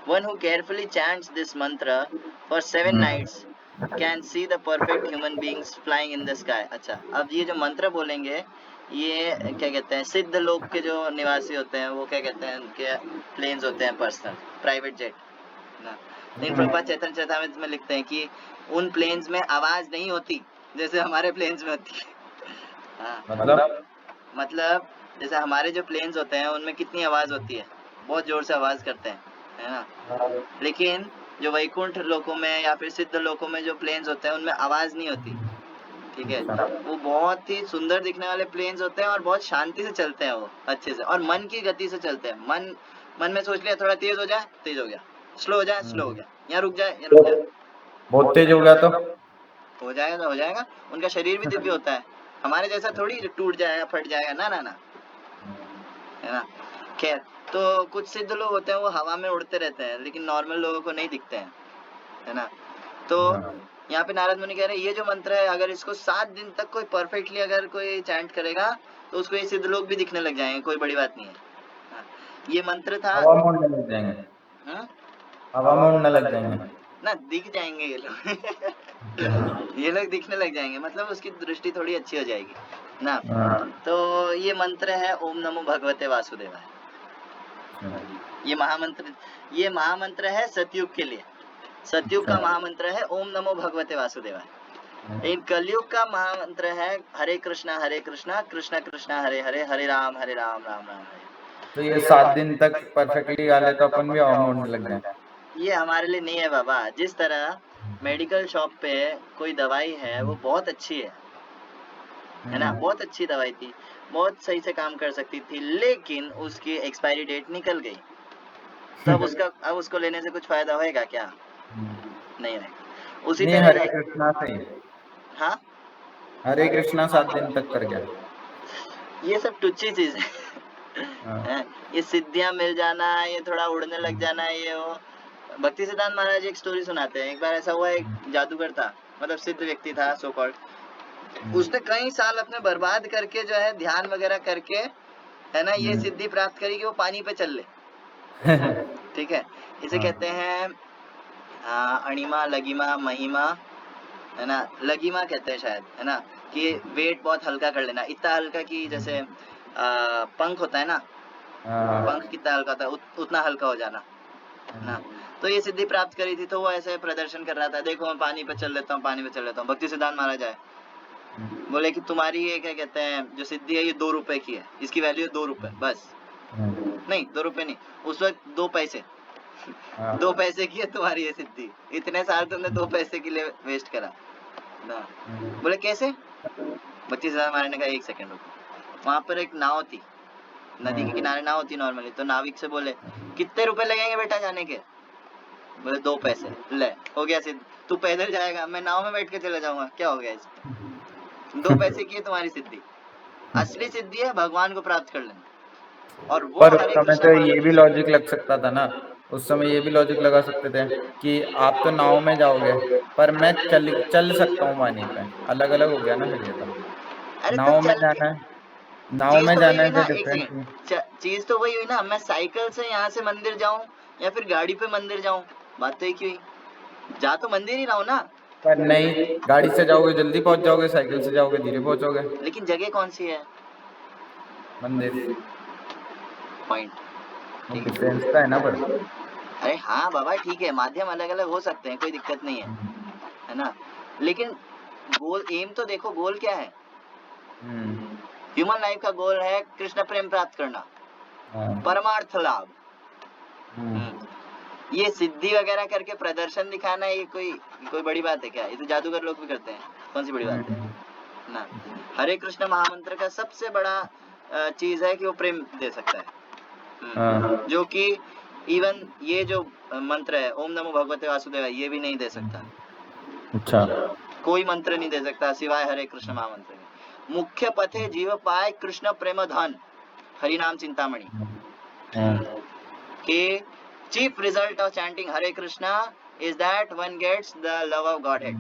One who carefully chants this mantra for 7 nights can see the perfect human beings flying in the sky. अच्छा, अब ये जो मंत्र बोलेंगे ये क्या कहते हैं, सिद्ध लोक के जो निवासी होते हैं वो क्या कहते हैं, उनके प्लेन्स होते हैं पर्सनल, प्राइवेट जेट ना। लेकिन प्रभुपाद चैतन्य चरितामृत में लिखते हैं कि उन प्लेन्स में आवाज नहीं होती जैसे हमारे प्लेन्स में होती है। हाँ, मतलब जैसे हमारे जो प्लेन्स होते हैं उनमें कितनी आवाज होती है, बहुत जोर से आवाज करते हैं, है ना। लेकिन जो वैकुंठ लोकों में या फिर सिद्ध लोकों में जो प्लेन्स होते हैं उनमें आवाज नहीं होती। ठीक है, वो बहुत ही सुंदर दिखने वाले प्लेन्स होते हैं और बहुत शांति से चलते हैं वो, अच्छे से, और मन की गति से चलते हैं। मन में सोच लिया थोड़ा तेज हो जाए, तेज हो गया, स्लो हो जाए, स्लो हो गया, यहाँ रुक जाए, यहाँ रुक जाए। बहुत तेज हो गया तो हो जाएगा तो हो जाएगा। उनका शरीर भी दिव्य होता है, हमारे जैसा थोड़ी टूट जाएगा, फट जाएगा, ना ना ना, है ना। खैर, तो कुछ सिद्ध लोग होते हैं वो हवा में उड़ते रहते हैं लेकिन नॉर्मल लोगों को नहीं दिखते हैं, है ना। तो यहाँ पे नारद मुनि कह रहे हैं ये जो मंत्र है अगर इसको 7 दिन तक कोई परफेक्टली अगर कोई चैंट करेगा तो उसको ये सिद्ध लोग भी दिखने लग जाएंगे, कोई बड़ी बात नहीं है। ये मंत्र था, हवा में उड़ने लग जाएंगे, हवा में उड़ने लग जाएंगे ना, दिख जाएंगे ये लोग ये लोग दिखने लग जाएंगे, मतलब उसकी दृष्टि थोड़ी अच्छी हो जाएगी ना। तो ये मंत्र है ओम नमो भगवते वासुदेवाय। ये महामंत्र है सतयुग के लिए। सतयुग का महामंत्र है ओम नमो भगवते वासुदेवाय। इन कलयुग का महामंत्र है हरे कृष्णा कृष्ण कृष्ण हरे हरे, हरे राम राम राम हरे। तो ये 7 दिन तक परफेक्टली गा ले तो अपन भी हवा में उड़ने लग जाए। ये हमारे लिए नहीं है बाबा। जिस तरह मेडिकल शॉप पे कोई दवाई है वो बहुत अच्छी है ना, बहुत अच्छी दवाई थी, बहुत सही से काम कर सकती थी, लेकिन उसकी एक्सपायरी डेट निकल गई, तब अब उसको लेने से कुछ फायदा होएगा क्या? नहीं होगा। उसी नहीं, तरह हरे से कृष्णा से हाँ, हरे कृष्णा 7 दिन तक कर गया। ये सब टुच्ची चीज हाँ। है। ये सिद्धियां मिल जाना, ये थोड़ा उड़ने लग जाना, ये वो। भक्ति सिद्धांत महाराज एक स्टोरी सुनाते हैं। एक बार ऐसा हुआ, एक जादूगर था, मतलब सिद्ध व्यक्ति था सो कॉल्ड। उसने कई साल अपने बर्बाद करके जो है ध्यान वगैरह करके, है ना, ये सिद्धि प्राप्त करी कि वो पानी पे चल ले। ठीक है, इसे कहते हैं अणिमा, लगिमा, महिमा, है ना, लगिमा कहते हैं शायद, है ना, कि वेट बहुत हल्का कर लेना, इतना हल्का कि जैसे पंख होता है ना, पंख कितना हल्का होता है उतना हल्का हो जाना ना। तो ये सिद्धि प्राप्त करी थी, तो वो ऐसे प्रदर्शन कर रहा था, देखो मैं पानी पे चल लेता हूँ, पानी पे चल लेता हूँ। भक्ति सिद्धांत महाराज आए, बोले कि तुम्हारी ये क्या कहते हैं जो सिद्धि है ये 2 रुपए की है, इसकी वैल्यू है 2 रुपए बस। नहीं 2 रुपए नहीं, उस वक्त 2 पैसे 2 पैसे की है तुम्हारी ये सिद्धि, इतने साल तुमने 2 पैसे के लिए वेस्ट करा ना। बोले कैसे? भक्ति सिद्धांत महाराज ने कहा 1 सेकंड रुको। वहां पर एक नाव थी, नदी के किनारे नाव होती नॉर्मली, तो नाविक से बोले कितने रुपए लगेंगे बेटा जाने के? बोले 2 पैसे। ले हो गया सिद्ध, तू पैदल जाएगा, मैं नाव में बैठ के चले जाऊंगा, क्या हो गया इसमें? 2 पैसे की है तुम्हारी सिद्धि। असली सिद्धि है भगवान को प्राप्त कर लेना, और वो पर उस हरे समय कृष्ण तो ये भी लॉजिक लग सकता था ना, उस समय ये भी लॉजिक लगा सकते थे कि आप तो नाव में जाओगे पर मैं चल सकता हूँ पानी पे। अलग अलग हो गया ना फिर ये तो। अरे तो नाव में चल के, जाना है, नाव चीज में तो वही जाना हुई है ना, फिर एक डिफरेंट। सेकंड, चीज तो वही हुई ना, मैं साइकिल से यहाँ से मंदिर जाऊं या फिर गाड़ी पे मंदिर जाऊं, बात तो एक ही हुई, जा तो मंदिर ही रहा हूं ना। पर नहीं, गाड़ी से जाओगे जल्दी पहुंच जाओगे, साइकिल से जाओगे धीरे पहुंचोगे। लेकिन जगह कौन सी है? मंदिर। पॉइंट, ठीक है। डिफरेंस तो है ना पर। अरे हाँ बाबा ठीक है, माध्यम अलग अलग हो सकते हैं, कोई दिक्कत नहीं है ना, लेकिन गोल, एम तो देखो, गोल क्या है? ह्यूमन लाइफ का गोल है कृष्ण प्रेम प्राप्त करना, परमार्थ लाभ। ये सिद्धि वगैरह करके प्रदर्शन दिखाना, ये कोई बड़ी बात है क्या? ये तो जादूगर लोग भी करते हैं, कौन सी बड़ी बात है ना। हरे कृष्ण महामंत्र का सबसे बड़ा चीज है कि वो प्रेम दे सकता है, जो कि इवन ये जो मंत्र है ओम नमो भगवते वासुदेवाय, ये भी नहीं दे सकता। अच्छा, कोई मंत्र नहीं दे सकता सिवाय हरे कृष्ण महामंत्र के। मुख्य पथे जीव पाए कृष्ण प्रेम धन, हरि नाम चिंतामणि के chief result of chanting Hare Krishna is that one gets the love of Godhead.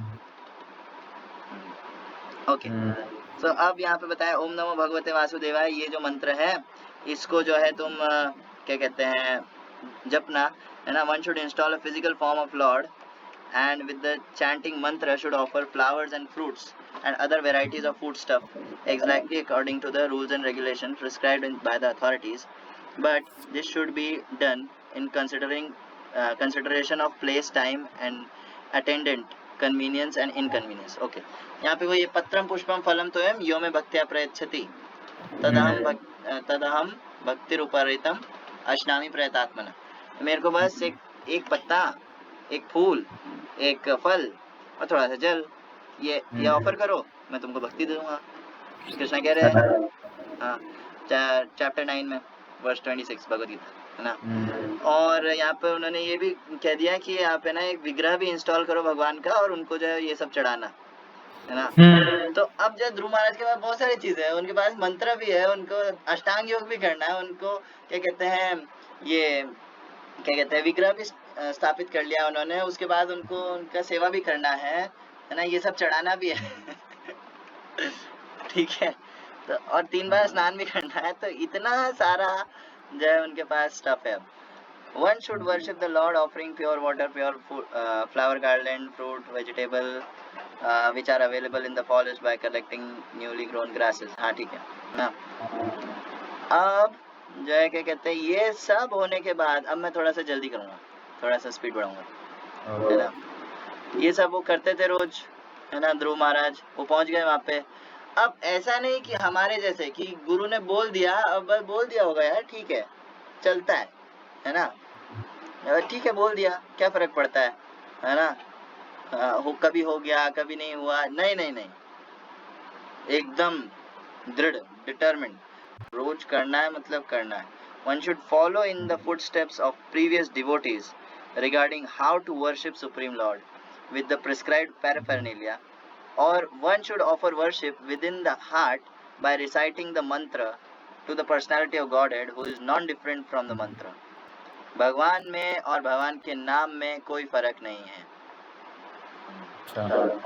Okay. So अब यहाँ पे बताया ओम नमो भगवते वासुदेवाय, ये जो मंत्र है इसको जो है तुम क्या कहते हैं जपना, है ना। One should install a physical form of Lord and with the chanting mantra should offer flowers and fruits and other varieties of food stuff exactly according to the rules and regulations prescribed by the authorities, but this should be done in consideration of place, time and attendant convenience and inconvenience. Okay, यहाँ पे वो ये पत्रम पुष्पम फलम तोयम यो में भक्त्या प्रयच्छति तदहम भक्तिरुपरितम अश्नामि प्रयतात्मना। मेरे को बस एक पत्ता, एक फूल, एक फल और थोड़ा सा जल, ये ऑफर करो, मैं तुमको भक्ति दूंगा। कृष्ण कह रहे हैं हाँ, चैप्टर 9 में वर्स 26 भगवद गीता, है ना। और यहाँ पे उन्होंने ये भी कह दिया कि आप है ना एक विग्रह भी इंस्टॉल करो भगवान का और उनको जो है ये सब चढ़ाना, है ना। तो अब जो ध्रुव महाराज के पास बहुत सारी चीजें हैं, उनके पास मंत्र भी है, उनको अष्टांग योग भी करना है, उनको क्या कहते हैं ये क्या कहते हैं विग्रह भी स्थापित कर लिया उन्होंने, उसके बाद उनको उनका सेवा भी करना है ना, ये सब चढ़ाना भी है ठीक है, तो और 3 बार स्नान भी करना है, तो इतना सारा जो है उनके पास स्टफ है। One should worship the Lord offering pure water, pure food, flower garland, fruit, vegetable, which are available in the forest by collecting newly grown grasses. हाँ ठीक है ना। अब जो है क्या कहते हैं ये सब होने के बाद अब मैं थोड़ा सा जल्दी करूँगा, थोड़ा सा स्पीड बढ़ाऊंगा, है ना। ये सब वो करते थे रोज, है ना। ध्रुव महाराज वो पहुंच गए वहाँ पे। अब ऐसा नहीं कि हमारे जैसे कि गुरु ने बोल दिया, अब बोल दिया होगा यार ठीक है, चलता है ना। ठीक है बोल दिया, क्या फर्क पड़ता है ना। कभी हो गया कभी नहीं हुआ, नहीं नहीं नहीं, एकदम दृढ़, डिटरमिन्ड, रोज करना है मतलब करना है। One should follow in the footsteps of previous devotees regarding how to worship Supreme Lord with the prescribed paraphernalia, or one should offer worship within the heart by reciting the mantra to the personality of Godhead who is non-different from the mantra. भगवान में और भगवान के नाम में कोई फर्क नहीं है।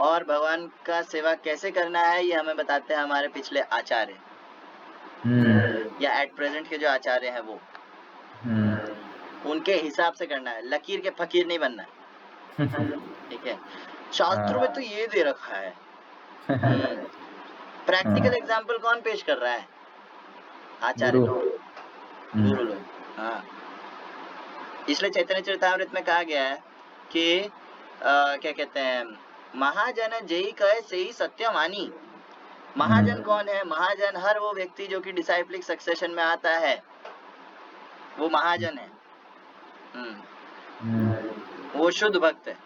और भगवान का सेवा कैसे करना है ये हमें बताते हैं हमारे पिछले आचार्य, या एट प्रेजेंट के जो आचार्य हैं वो, उनके हिसाब से करना है, लकीर के फकीर नहीं बनना है। ठीक है, शास्त्रों में तो ये दे रखा है। प्रैक्टिकल एग्जाम्पल कौन पेश कर रहा है? आचार्य लोग, गुरु लोग। हाँ, इसलिए चैतन्य चरितामृत में कहा गया है कि क्या कहते हैं, महाजन जय कहे से ही सत्य मानी। महाजन कौन है? महाजन हर वो व्यक्ति जो कि डिसाइप्लिक सक्सेशन में आता है, वो महाजन है। वो शुद्ध भक्त है।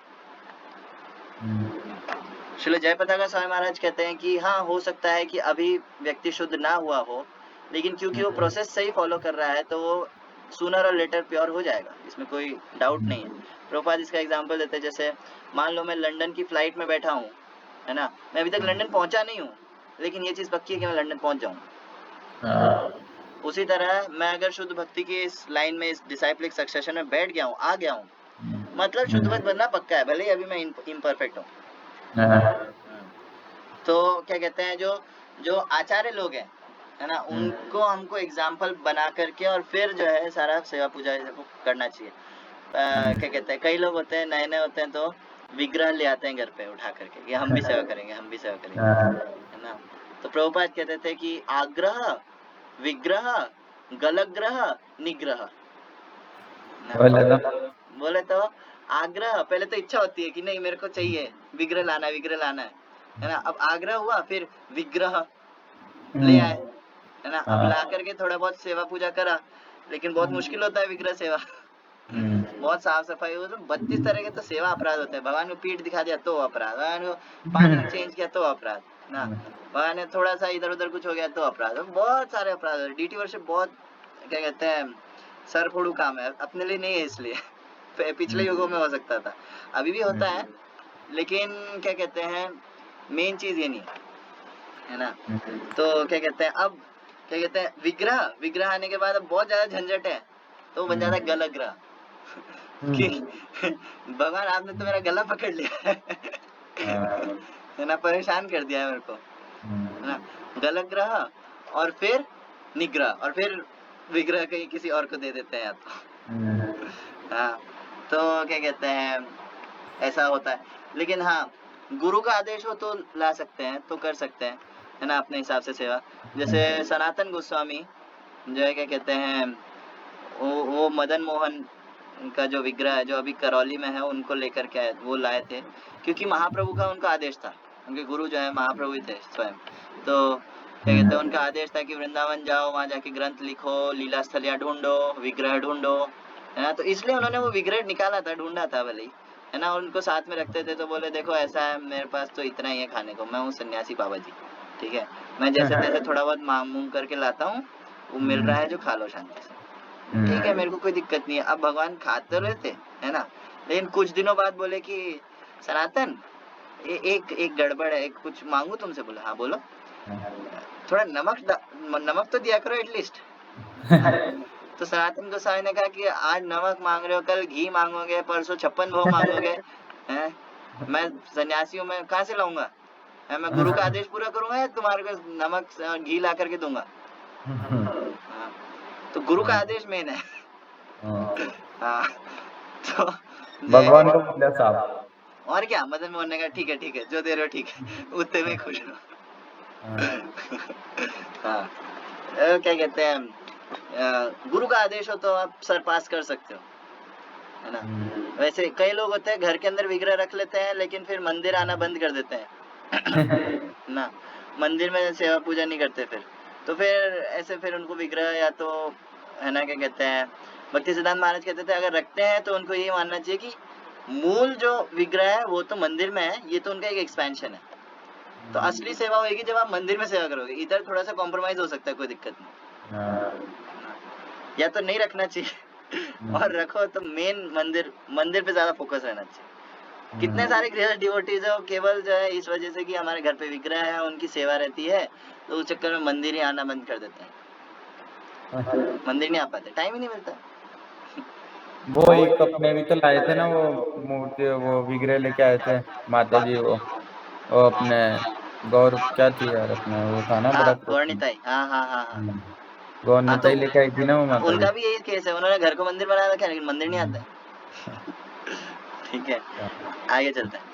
श्रील जयपताका स्वामी महाराज कहते हैं कि हाँ, हो सकता है कि अभी व्यक्ति शुद्ध ना हुआ हो, लेकिन क्योंकि वो प्रोसेस सही फॉलो कर रहा है तो वो सूनर और लेटर प्योर हो जाएगा, इसमें कोई डाउट नहीं है। प्रभुपाद इसका एग्जांपल देते हैं, जैसे मान लो मैं लंदन की फ्लाइट में बैठा हूँ, है ना, मैं अभी तक लंदन पहुंचा नहीं हूँ, लेकिन ये चीज पक्की है कि मैं लंदन पहुंच जाऊंगा। उसी तरह मैं अगर शुद्ध भक्ति की इस लाइन में, इस डिसाइप्लिक सक्सेशन में बैठ गया हूँ, आ गया हूँ, मतलब शुद्ध भक्त बनना पक्का है, भले ही अभी मैं इम्परफेक्ट हूँ। तो क्या कहते हैं, जो आचार्य लोग हैं, है ना, उनको हमको एग्जाम्पल बना करके और फिर जो है सारा सेवा पूजा करना चाहिए। क्या कहते हैं, कई लोग होते हैं, नए नए होते हैं, तो विग्रह ले आते हैं घर पे उठा करके कि हम भी सेवा करेंगे, हम भी सेवा करेंगे, है ना। तो प्रभुपाद कहते थे कि आग्रह, विग्रह, गलग्रह, निग्रह। बोले तो आग्रह, पहले तो इच्छा होती है कि नहीं मेरे को चाहिए, विग्रह लाना है, विग्रह लाना है ना। अब आग्रह हुआ, फिर विग्रह ले आए, है ना। अब ला करके थोड़ा बहुत सेवा पूजा करा, लेकिन बहुत मुश्किल होता है विग्रह सेवा। बहुत साफ सफाई हो, तो 32 तरह के तो सेवा अपराध होते हैं। भगवान को पीठ दिखा दिया तो अपराध, भगवान को पानी चेंज किया तो अपराध ना, भगवान ने थोड़ा सा इधर उधर कुछ हो गया तो अपराध, बहुत सारे अपराध है। डीटी वर्षिप बहुत क्या कहते हैं सर फोड़ू काम है, अपने लिए नहीं है, इसलिए पिछले युगों में हो सकता था, अभी भी होता है, लेकिन क्या कहते हैं मेन चीज ये नहीं है ना। तो क्या कहते हैं, अब क्या कहते हैं विग्रह आने के बाद अब बहुत ज्यादा झंझट है, तो बन जाता है गलग्रह कि भगवान आपने तो मेरा गला पकड़ लिया है ना, परेशान कर दिया है मेरे को, है ना। गलग्रह और फिर निग्रह और फिर विग्रह कहीं किसी और को दे देते हैं तो हाँ, तो क्या कहते हैं ऐसा होता है। लेकिन हाँ, गुरु का आदेश हो तो ला सकते हैं, तो कर सकते हैं, है ना, अपने हिसाब से सेवा। जैसे सनातन गोस्वामी जो है क्या कहते हैं, वो मदन मोहन का जो विग्रह है जो अभी करौली में है, उनको लेकर के वो लाए थे, क्योंकि महाप्रभु का उनका आदेश था, उनके गुरु जो है महाप्रभु ही थे स्वयं। तो क्या कहते हैं उनका आदेश था कि वृंदावन जाओ, वहाँ जाके ग्रंथ लिखो, लीला स्थलियाँ ढूंढो, विग्रह ढूंढो, है ना। तो इसलिए उन्होंने वो विग्रह निकाला था, ढूंढा था भले ही, है ना। उनको साथ में रखते थे, तो बोले देखो ऐसा है, मेरे पास तो इतना ही है खाने को, मैं हूँ सन्यासी बाबा जी, ठीक है, मैं जैसे तैसे थोड़ा बहुत मांग मूंग करके लाता हूँ, वो मिल रहा है जो खा लो शांति से, ठीक है, मेरे को कोई दिक्कत नहीं है। अब भगवान खाते रहते, है ना, लेकिन कुछ दिनों बाद बोले कि सनातन एक गड़बड़ है, एक कुछ मांगू तुमसे। बोला हाँ बोलो, थोड़ा नमक तो दिया करो एटलीस्ट। तो सनातन गोसाई ने कहा कि आज नमक मांग रहे हो, कल घी मांगोगे, परसों 56 भोग मांगोगे, हैं? मैं सन्यासी हूँ, मैं कहाँ से लाऊंगा? मैं गुरु का आदेश पूरा करूंगा या तुम्हारे को नमक घी ला करके दूंगा? तो गुरु का आदेश मेन है। हाँ, तो भगवान को मिला साहब, और क्या, मदन मोहन ने कहा ठीक है जो दे रहे हो ठीक है, उतने में खुश हो। हाँ, क्या कहते हैं गुरु का आदेश हो तो आप सर पास कर सकते हो, है ना। वैसे कई लोग होते हैं घर के अंदर विग्रह रख लेते हैं, लेकिन फिर मंदिर आना बंद कर देते हैं ना, मंदिर में सेवा पूजा नहीं करते फिर, तो फिर ऐसे फिर उनको विग्रह या तो है ना, क्या कहते हैं, भक्ति सिद्धांत महाराज कहते थे अगर रखते हैं तो उनको ये मानना चाहिए कि मूल जो विग्रह है वो तो मंदिर में है, ये तो उनका एक एक्सपेंशन है। तो असली सेवा होगी जब आप मंदिर में सेवा करोगे, इधर थोड़ा सा कॉम्प्रोमाइज हो सकता है, कोई दिक्कत नहीं। या तो नहीं रखना चाहिए और रखो तो मेन मंदिर पे ज्यादा फोकस रहना चाहिए। कितने सारे गृहस्थ डिवोटीज है केवल जो है इस वजह से कि हमारे घर पे विग्रह है, उनकी सेवा रहती है, तो उस चक्कर में मंदिर ही आना बंद कर देते हैं, मंदिर नहीं आ पाते, टाइम ही नहीं मिलता। वो एक अपने भी तो लाए थे ना, वो मूर्ति, वो विग्रह लेके आए थे माता जी, वो अपने गौर क्या थी यार, अपने वो था ना बड़ा गौरनिताई, हाँ। गौरनिताई लेके आई थी ना वो माता जी। उनका भी यही केस है, उन्होंने घर को मंदिर बना रखा है लेकिन मंदिर नहीं आता है। ठीक है, आगे चलते हैं।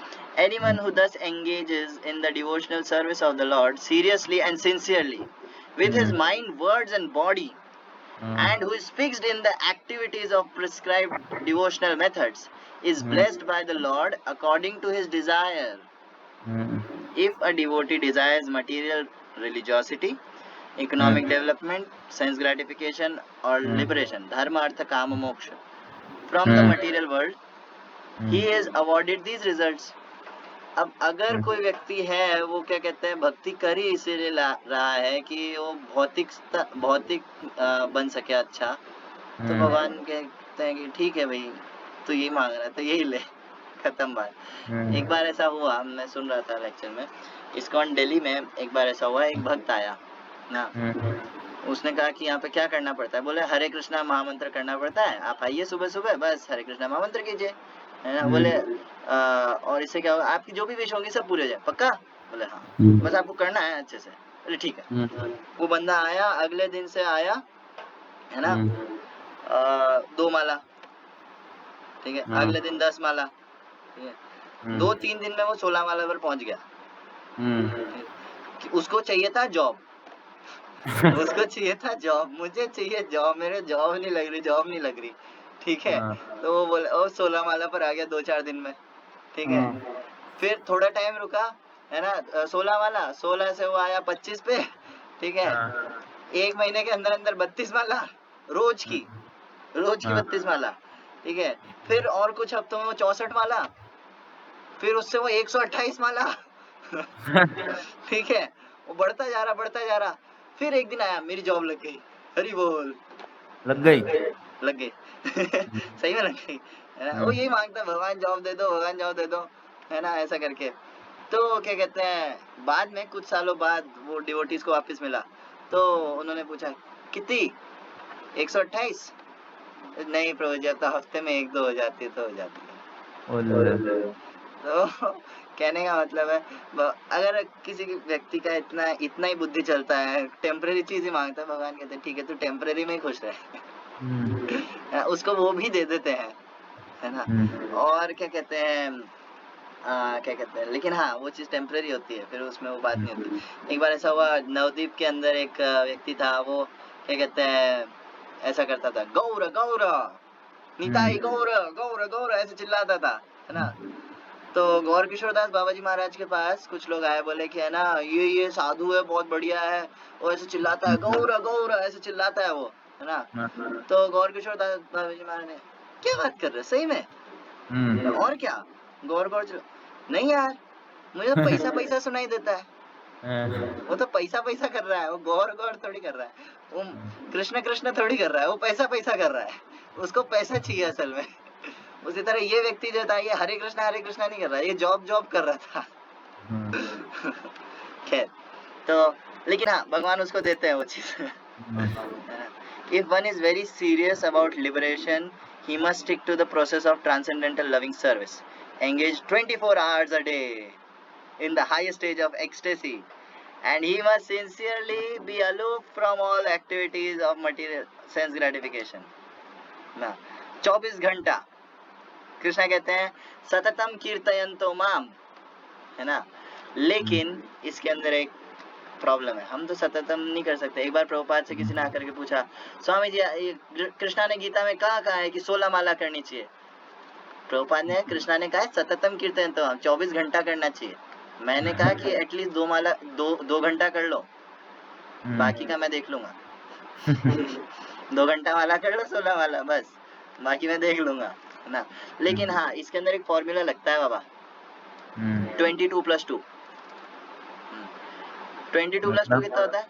Anyone who thus engages in the devotional service of the Lord seriously and sincerely, with his mind, words and body, and who is fixed in the activities of prescribed devotional methods, is blessed by the Lord according to his desire. If a devotee desires material religiosity, economic development, sense gratification or liberation, dharma, artha, kama, moksha, from the material world, he is awarded these results. अब अगर कोई व्यक्ति है वो क्या कहते हैं भक्ति कर ही इसीलिए रहा है कि वो भौतिक बन सके अच्छा, तो भगवान कहते हैं कि ठीक है भाई तू यही मांग रहा है तो यही ले, खत्म बात। एक बार ऐसा हुआ, मैं सुन रहा था लेक्चर में, इस्कॉन दिल्ली में एक बार ऐसा हुआ, एक भक्त आया ना, उसने कहा कि यहाँ पे क्या करना पड़ता है, बोले हरे कृष्णा महामंत्र करना पड़ता है, आप आइए सुबह सुबह बस हरे कृष्णा महामंत्र कीजिए, है ना। बोले और इससे क्या होगा, आपकी जो भी विश होंगी सब पूरी हो जाए, पक्का? बोले हाँ, बस आपको करना है अच्छे से। बोले ठीक है। वो बंदा आया, अगले दिन से आया, है ना, 2 माला, ठीक है, अगले दिन 10 माला, ठीक है, 2-3 दिन में वो 16 माला पर पहुंच गया। उसको चाहिए था जॉब, उसको चाहिए था जॉब, मुझे चाहिए जॉब, मेरे जॉब नहीं लग रही, ठीक है। तो वो बोले ओ 16 माला पर आ गया 2-4 दिन में, ठीक है। फिर थोड़ा टाइम रुका, है ना, 16 माला, 16 से वो आया 25 पे, ठीक है। 1 महीने के अंदर अंदर 32 माला रोज की 32 माला, ठीक है। फिर और कुछ हफ्तों में वो 64 माला, फिर उससे वो 128 माला ठीक है, वो बढ़ता जा रहा। फिर एक दिन आया, मेरी जॉब लग गई, हरी बोल, लग गई सही में लग गई, है ना। वो यही मांगता, भगवान जॉब दे दो, है ना, ऐसा करके। तो क्या कहते हैं, बाद में कुछ सालों बाद वो डिवोटीज को वापस मिला, तो उन्होंने पूछा कितनी, 128? नहीं प्रभु जी, तो हफ्ते में 1-2 हो जाती तो हो जाती है। तो कहने का मतलब है, अगर किसी व्यक्ति का इतना ही बुद्धि चलता है, टेम्परेरी चीज ही मांगता है, भगवान कहते हैं ठीक है तू टेम्परेरी में ही खुश रहे उसको वो भी दे देते हैं, है ना। और क्या कहते हैं, लेकिन हाँ वो चीज टेम्परेरी होती है, फिर उसमें वो बात नहीं होती। एक बार ऐसा हुआ, नवदीप के अंदर एक व्यक्ति था, वो क्या कहते हैं ऐसा करता था, गौर निताई गौर ऐसे चिल्लाता था, है ना। तो गौर किशोर दास बाबा जी महाराज के पास कुछ लोग आए, बोले कि है ना ये साधु है, बहुत बढ़िया है, वो ऐसे चिल्लाता है, गौर ऐसे चिल्लाता है वो, है ना। तो गौर किशोर दास बाबा जी महाराज ने, क्या बात कर रहे सही में, और क्या गौर नहीं यार, मुझे तो पैसा सुनाई देता है, वो तो पैसा कर रहा है, वो गौर थोड़ी कर रहा है, वो कृष्ण थोड़ी कर रहा है, वो पैसा कर रहा है, उसको पैसा चाहिए असल में। उसी तरह ये व्यक्ति जो था, ये हरे कृष्णा नहीं कर रहा, ये जॉब कर रहा था खैर, तो लेकिन हाँ भगवान उसको देते हैं वो चीज If one is very serious about liberation, he must stick to the process of transcendental loving service, engaged 24 hours a day in the highest stage of ecstasy, and he must sincerely be aloof from all activities of material sense gratification. ना 24 घंटा कृष्णा कहते हैं सततम कीर्तयन्तो माम, है ना। लेकिन इसके अंदर एक प्रॉब्लम है, हम तो सततम नहीं कर सकते। एक बार प्रभुपाद से किसी ने आकर के पूछा, स्वामी जी कृष्णा ने गीता में कहा है कि 16 माला करनी चाहिए। प्रभुपाद ने, कृष्णा ने कहा सततम कीर्तयन्तो माम, 24 घंटा करना चाहिए। मैंने कहा कि एटलीस्ट 2 माला 2 घंटा कर लो, बाकी का मैं देख लूंगा 2 घंटा वाला कर लो, 16 वाला, बस बाकी मैं देख लूंगा, है ना। लेकिन हाँ, इसके अंदर एक फॉर्मूला लगता है बाबा, 22+2। 22+2 कितना होता है?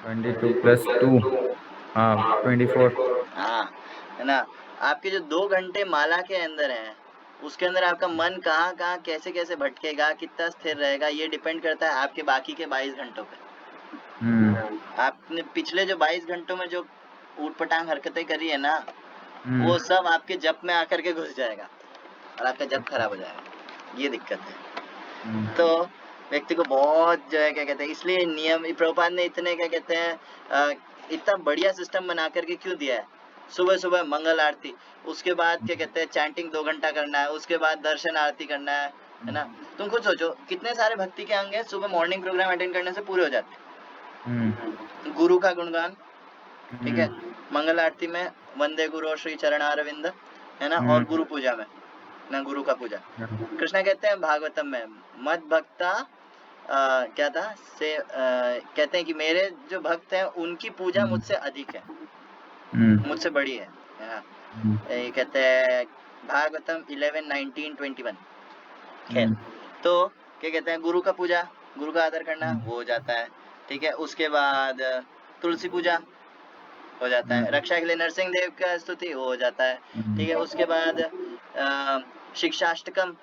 22+2 हाँ 24। हाँ, है ना। आपके जो 2 घंटे माला के अंदर है, उसके अंदर आपका मन कहाँ कहाँ कैसे कैसे भटकेगा, कितना स्थिर रहेगा, ये डिपेंड करता है आपके बाकी के 22 घंटों पे। आपने पिछले जो 22 घंटों में जो ऊटपटांग हरकतें करी है ना, वो सब आपके जप में आकर के घुस जाएगा और आपका जप खराब हो जाएगा, ये दिक्कत है। तो व्यक्ति को बहुत जो है क्या कहते हैं, इसलिए नियम प्रभुपाद ने इतने क्या कहते हैं इतना बढ़िया सिस्टम बना करके क्यों दिया है। सुबह सुबह मंगल आरती, उसके बाद क्या कहते हैं चैंटिंग 2 घंटा करना है, उसके बाद दर्शन आरती करना है ना। तुम खुद सोचो कितने सारे भक्ति के अंग हैं, सुबह मॉर्निंग प्रोग्राम अटेंड करने से पूरे हो जाते हैं। गुरु का गुणगान, ठीक है, मंगल आरती में वंदे गुरु श्री चरण अरविंद, है ना, और गुरु पूजा में ना, गुरु का पूजा। कृष्णा कहते हैं भागवतम में, मद भक्ता क्या था से कहते हैं कि मेरे जो भक्त हैं उनकी पूजा मुझसे अधिक है, मुझसे बड़ी है ना। ये कहते हैं भागवतम 11, 19, 21। खैर, तो क्या कहते हैं, गुरु का पूजा, गुरु का आदर करना, वो हो जाता है, ठीक है। उसके बाद तुलसी पूजा हो जाता है, रक्षा के लिए नरसिंह देव का स्तुति हो जाता है, ठीक है। उसके बाद शिक्षाष्टकम,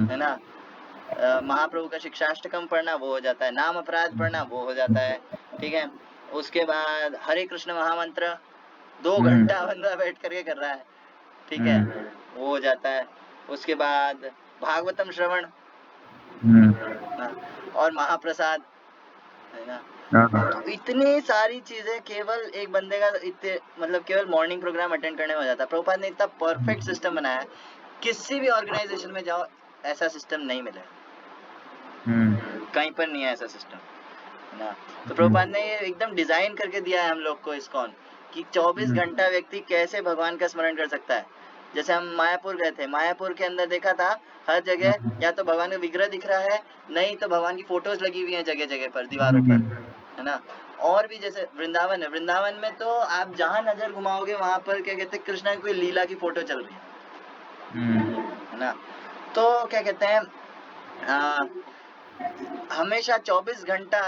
है ना, महाप्रभु का शिक्षाष्टकम पढ़ना, वो हो जाता है। नाम अपराध पढ़ना, वो हो जाता है, ठीक है। उसके बाद हरे कृष्ण महामंत्र 2 घंटा बंदा बैठ करके कर रहा है, ठीक है, वो हो जाता है। उसके बाद भागवतम श्रवण और महाप्रसाद, है ना। तो इतनी सारी चीजें केवल एक बंदे का इतने मतलब केवल मॉर्निंग प्रोग्राम अटेंड करने में हो जाता है। प्रभुपाद ने इतना परफेक्ट सिस्टम बनाया है, किसी भी ऑर्गेनाइजेशन में जाओ ऐसा सिस्टम नहीं मिलेगा, कहीं पर नहीं है ऐसा सिस्टम, है ना। तो प्रभुपाद ने ये एकदम डिजाइन करके दिया है हम लोग को इस्कॉन कि 24 घंटा व्यक्ति कैसे भगवान का स्मरण कर सकता है। जैसे हम मायापुर गए थे, मायापुर के अंदर देखा था हर जगह या तो भगवान का विग्रह दिख रहा है, नहीं तो भगवान की फोटोज लगी हुई है जगह जगह पर, दीवारों पर, है ना। और भी जैसे वृंदावन है, वृंदावन में तो आप जहाँ नजर घुमाओगे वहां पर क्या कहते हैं कृष्णा की कोई लीला की फोटो चल रही है ना। तो क्या कहते हैं हमेशा 24 घंटा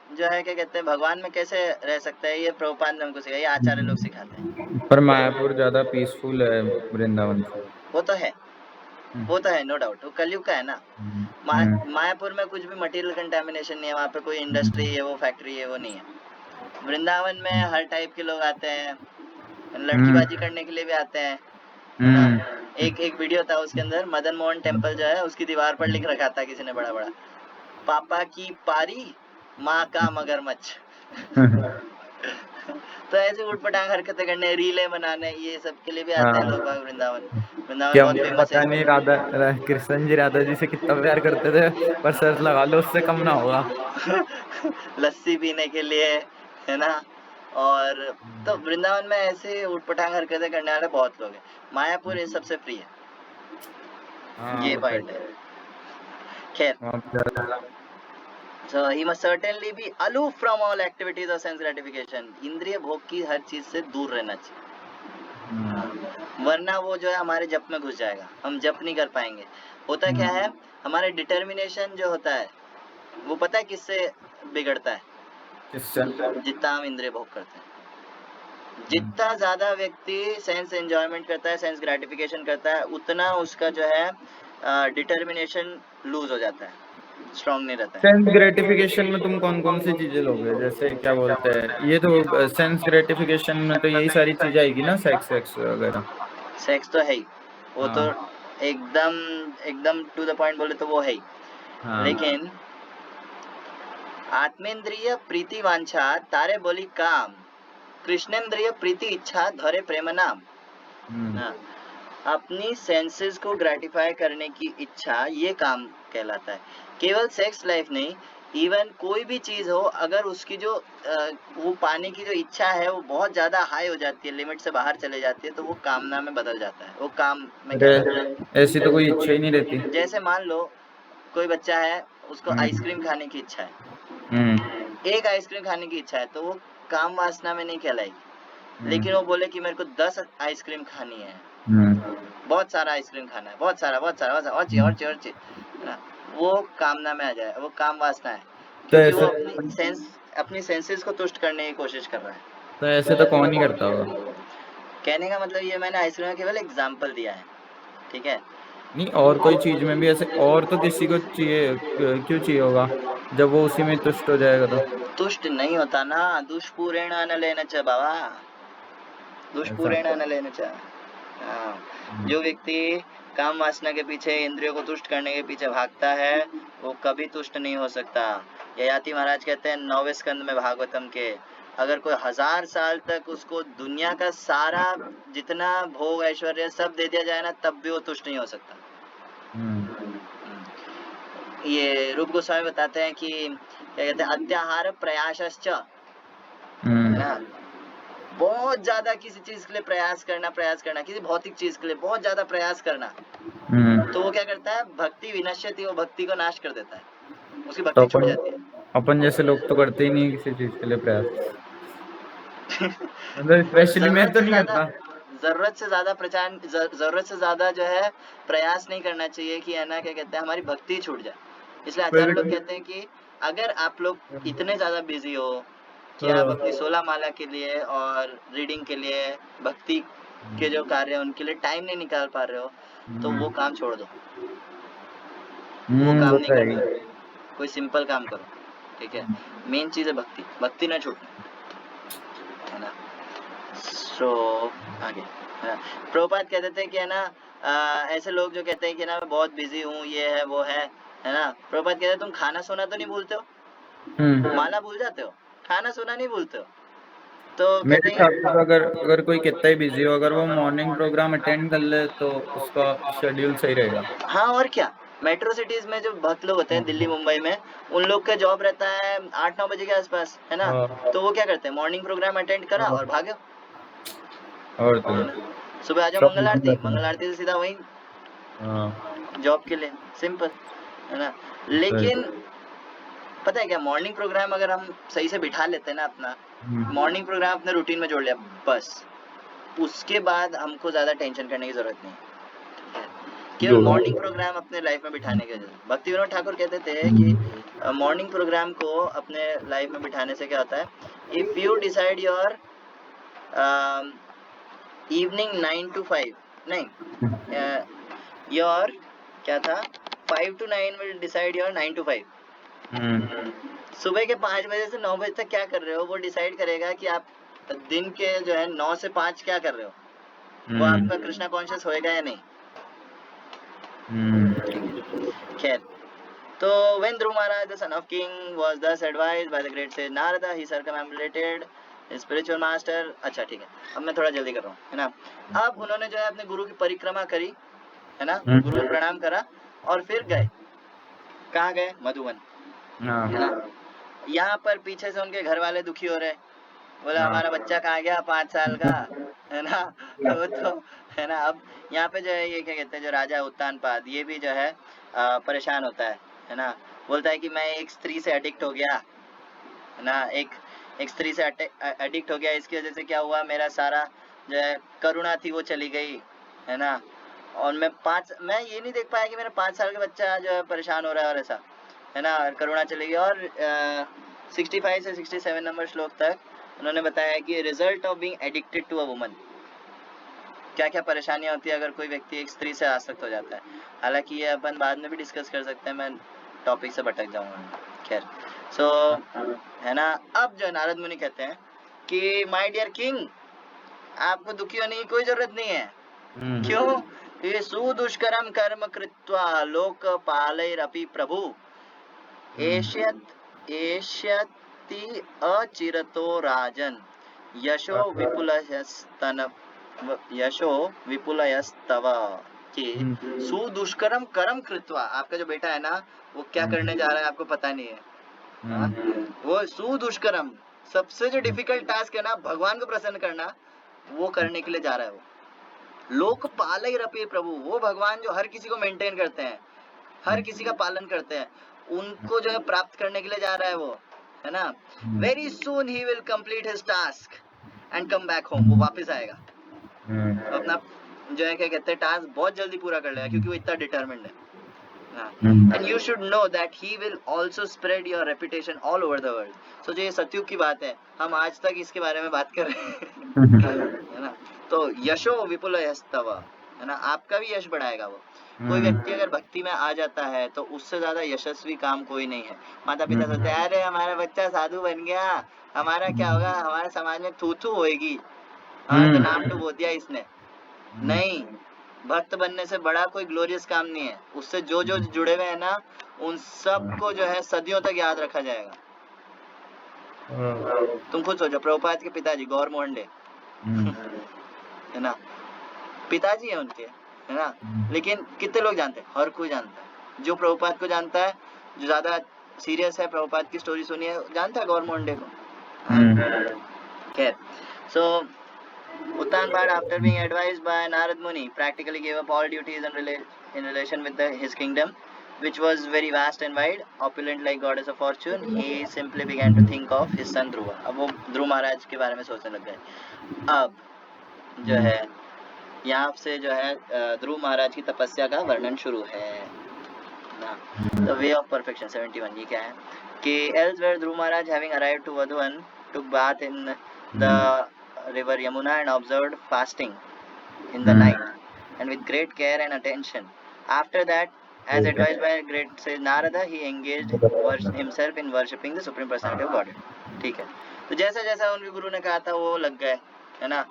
जो है क्या कहते हैं भगवान में कैसे रह सकता है, ये प्रभुपाद ने हमको सिखाया, ये आचार्य लोग सिखाते हैं। पर मायापुर ज्यादा पीसफुल है वृंदावन से। वो तो है, वो तो है, नो डाउट, वो कलयुग का है ना। मायापुर में कुछ भी मटेरियल कंटामिनेशन नहीं है, वहाँ पे कोई इंडस्ट्री है, वो फैक्ट्री है, वो नहीं है। वृंदावन में हर टाइप के लोग आते हैं, लड़कीबाजी करने के लिए भी आते हैं, है ना। एक वीडियो था उसके अंदर मदन मोहन टेम्पल जो है उसकी दीवार पर लिख रखा था किसी ने बड़ा बड़ा, पापा की पारी माँ का मगरमच्छ। तो ऐसे उठपटांग हरकतें करने, रीले बनाने, ये सब के लिए भी आते हैं लोग वृंदावन। वृंदावन बहुत फेमस पता नहीं राधा कृष्ण जी राधा जी से कितना प्यार करते थे, पर सर्च लगा लो उससे कम ना होगा। लस्सी पीने के लिए, है ना। और तो वृंदावन में ऐसे उठपटांग हरकतें करने वाले बहुत लोग हैं। मायापुर इस सबसे फ्री है, ये पॉइंट है। खैर, so he must certainly be aloof from all activities of sense gratification. इंद्रिय भोग की हर चीज से दूर रहना चाहिए, वरना वो जो है हमारे जप में घुस जाएगा, हम जप नहीं कर पाएंगे। होता क्या है, हमारे डिटर्मिनेशन जो होता है वो पता है किससे बिगड़ता है, जितना हम इंद्रिय भोग करते हैं। जितना ज्यादा व्यक्ति सेंस एंजॉयमेंट करता है, सेंस ग्रेटिफिकेशन करता है, उतना उसका जो है डिटर्मिनेशन लूज हो जाता है, स्ट्रॉन्ग नहीं रहता है। सेंस ग्रेटिफिकेशन में तुम कौन कौन सी चीजें लोगे, जैसे क्या बोलते हैं, ये तो सेंस ग्रेटिफिकेशन में तो यही सारी चीजें आएगी ना, सेक्स वगैरह। सेक्स तो है ही, वो तो एकदम एकदम टू द पॉइंट बोले तो वो है ही। लेकिन आत्मेंद्रिय प्रीति वांछा तारे बोली काम, कृष्णेंद्रिय प्रीति इच्छा धरे प्रेम नाम। अपनी सेंसेस को ग्रेटिफाई करने की इच्छा, ये काम कहलाता है। केवल सेक्स लाइफ नहीं, इवन कोई भी चीज हो, अगर उसकी जो वो पाने की जो इच्छा है वो बहुत ज्यादा हाई हो जाती है, लिमिट से बाहर चले जाती है, तो वो कामना में बदल जाता है, वो काम में कहलाता है। ऐसी तो कोई इच्छा ही नहीं रहती। जैसे मान लो कोई बच्चा है, उसको आइसक्रीम खाने की इच्छा है, एक आइसक्रीम खाने की इच्छा है, तो वो काम वासना में नहीं कहलाएगी। लेकिन वो बोले कि मेरे को 10 आइसक्रीम खानी है, बहुत सारा आइसक्रीम खाना है, बहुत सारा और चाहिए, है ना, वो कामना में आ जाए, वो काम वासना है, क्योंकि वो अपनी सेंसेस को तुष्ट करने की कोशिश कर रहा है। तो ऐसे तो कौन ही करता होगा। कहने का मतलब ये मैंने आइसक्रीम का केवल एग्जाम्पल दिया है, ठीक है। नहीं, और कोई चीज में भी ऐसे और तो किसी को चाहिए, क्यों चाहिए होगा जब वो उसी में तुष्ट हो जाएगा तो। तुष्ट नहीं होता ना, दुष्पूरेण न लेना च बाबा, दुष्पूरेण न लेना च। हाँ, जो व्यक्ति काम वासना के पीछे, इंद्रियों को तुष्ट करने के पीछे भागता है, वो कभी तुष्ट नहीं हो सकता। ययाति महाराज कहते हैं 9वें स्कंद में भागवतम के, अगर कोई 1000 साल तक उसको दुनिया का सारा जितना भोग ऐश्वर्य सब दे दिया जाए ना, तब भी वो तुष्ट नहीं हो सकता। ये रूप गोस्वामी बताते हैं कि क्या कहते हैं, अत्याहार प्रयासश्च, है ना, बहुत ज्यादा किसी चीज के लिए प्रयास करना, किसी भौतिक चीज के लिए बहुत ज्यादा प्रयास करना, तो वो क्या करता है, भक्ति विनश्यति, वो भक्ति को नाश कर देता है, उसकी भक्ति छूट जाती है। अपन जैसे लोग तो करते ही नहीं किसी चीज के लिए प्रयास। मतलब स्पेशली मैं तो नहीं करता। जरूरत से ज्यादा जो है प्रयास नहीं करना चाहिए कि, है ना, क्या कहते हैं, हमारी भक्ति छूट जाए। इसलिए आचार्य लोग कहते हैं कि अगर आप लोग इतने ज्यादा बिजी हो कि आप अपनी 16 माला के लिए और रीडिंग के लिए, भक्ति के जो कार्य है उनके लिए टाइम नहीं निकाल पा रहे हो, तो वो काम छोड़ दो, वो काम नहीं करना, कोई सिंपल काम करो, ठीक है। मेन चीज है भक्ति ना छूटना, है ना। सो आगे, है ना, प्रभुपाद कहते थे कि, है ना, ऐसे लोग जो कहते हैं कि ना मैं बहुत बिजी हूँ, ये है वो है ना, प्रभुपाद कहते हैं तुम खाना सोना तो नहीं भूलते हो, माला भूल जाते हो, खाना सोना नहीं भूलते हो। तो मेरे ख्याल से तो अगर कोई कितना ही बिजी हो, अगर वो मॉर्निंग प्रोग्राम अटेंड कर ले तो उसका शेड्यूल सही रहेगा। हाँ, और क्या, मेट्रो सिटीज में जो भक्त लोग होते हैं दिल्ली मुंबई में, उन लोग का जॉब रहता है 8-9 बजे के आसपास, है ना, तो वो क्या करते हैं, मॉर्निंग प्रोग्राम अटेंड करा और भागे, और तो सुबह आ जाओ मंगल आरती से सीधा वहीं जॉब के लिए, सिंपल, है ना। लेकिन पता है क्या, मॉर्निंग प्रोग्राम अगर हम सही से बिठा लेते हैं ना, अपना मॉर्निंग प्रोग्राम अपने रूटीन में जोड़ लिया, बस उसके बाद हमको ज्यादा टेंशन करने की जरूरत नहीं, केवल मॉर्निंग प्रोग्राम अपने लाइफ में बिठाने के लिए। भक्ति विनोद ठाकुर कहते थे कि मॉर्निंग प्रोग्राम को अपने लाइफ में बिठाने से क्या होता है, if you decide your evening 9 to 5, नहीं, योर क्या था, 5 to 9 will decide your 9 to 5। सुबह के 5 बजे से 9 बजे तक क्या कर रहे हो, वो डिसाइड करेगा कि आप दिन के जो है 9 से 5 क्या कर रहे हो, वो आपका कृष्णा कॉन्शियस होएगा या नहीं। खैर, तो when Dhruv Maharaj, the son of king, was thus advised by the great sage Narada, he circumambulated his spiritual master। अच्छा ठीक है, अब मैं थोड़ा जल्दी कर रहा हूँ, है ना। अब उन्होंने जो है अपने गुरु की परिक्रमा करी, है ना, गुरु को प्रणाम करा और फिर गए, कहाँ गए, मधुवन, है ना। यहाँ पर पीछे से उनके घर वाले दुखी हो रहे, बोला हमारा बच्चा कहाँ गया 5 साल का, है ना, तो है ना। अब यहाँ पे जो है ये क्या कहते हैं, जो राजा उत्तानपाद, ये भी जो है परेशान होता है ना, बोलता है कि मैं एक स्त्री से एडिक्ट हो गया, है ना, एक स्त्री से एडिक्ट हो गया, इसकी वजह से क्या हुआ, मेरा सारा जो है करुणा थी वो चली गई, है ना, और मैं ये नहीं देख पाया कि मेरा 5 साल का बच्चा जो है परेशान हो रहा है और ऐसा, है ना, करुणा चली गई। और 65 से 67 नंबर श्लोक तक उन्होंने बताया कि result of being addicted to a woman, क्या क्या परेशानियां होती है अगर कोई व्यक्ति एक स्त्री से आसक्त हो जाता है। हालांकि ये अपन बाद में भी डिस्कस कर सकते हैं, मैं टॉपिक से भटक जाऊंगा। खैर, सो है ना, अब जो नारद मुनि कहते हैं कि माय डियर किंग, आपको दुखी होने की कोई जरूरत नहीं है। क्यों, ये सुदुष्करम कर्म कृत्वा लोक पालैरपि प्रभु एष्यति अचिरतो राजन यशो विपुलयस्तव कि सुदुष्करम कर्म कृत्वा, आपका जो बेटा है ना वो क्या करने जा रहा है आपको पता नहीं है। वो सुदुष्करम, सबसे जो डिफिकल्ट टास्क है ना भगवान को प्रसन्न करना, वो करने के लिए जा रहा है। वो लोक पालैरपि प्रभु, वो भगवान जो हर किसी को मेंटेन करते हैं, हर किसी का पालन करते हैं, उनको जो है प्राप्त करने के लिए जा रहा है वो, है ना, very soon he will complete his task and come back home, वो वापस आएगा, अपना जो है क्या कहते हैं टास्क बहुत जल्दी पूरा कर लेगा क्योंकि वो इतना डिटरमिन्ड है। And you should know that he will also spread your reputation all over the world. So जो ये सतयुग की बात है, हम आज तक इसके बारे में बात कर रहे हैं है ना, तो यशो विपुल यस्तव, है ना, आपका भी यश बढ़ाएगा वो। कोई व्यक्ति अगर भक्ति में आ जाता है तो उससे ज्यादा यशस्वी काम कोई नहीं है। माता पिता सोचते हैं अरे हमारा बच्चा साधु बन गया, हमारा क्या होगा, हमारे समाज में थू थू होएगी, हमारा तो नाम डूबो दिया इसने। नहीं, भक्त बनने से बड़ा कोई ग्लोरियस काम नहीं है। उससे जो जो जुड़े हुए हैं ना, उन सबको जो है सदियों तक याद रखा जाएगा। तुम खुद सोचो, प्रभुपाद के पिताजी गौर मोहन है ना, पिताजी है उनके, है ना, लेकिन कितने लोग जानते हैं? हर कोई जानता है। जो प्रभुपाद को जानता है, जो ज्यादा सीरियस है, प्रभुपाद की स्टोरी सुनी है, जानता है गौर मोहन को। खैर, सो Uttanpad, after being advised by Narad Muni, practically gave up all duties in relation with his kingdom, which was very vast and wide, opulent like goddess of fortune. He simply began to think of his son Dhruva. अब वो ध्रुव महाराज के बारे में सोचने लग गए। अब जो है यहाँ से जो है ध्रुव महाराज की तपस्या का वर्णन शुरू है ना। The way of perfection 71, ये क्या है कि elsewhere Dhruv Maharaj having arrived to Vadhuvan took bath in the river Yamuna and observed fasting in the night and with great care and attention. After that, as advised by great sage Narada, he engaged himself in worshipping the Supreme Personality of Godhead. ठीक है, तो जैसा जैसा उनके गुरु ने कहा था वो लग गए, है ना।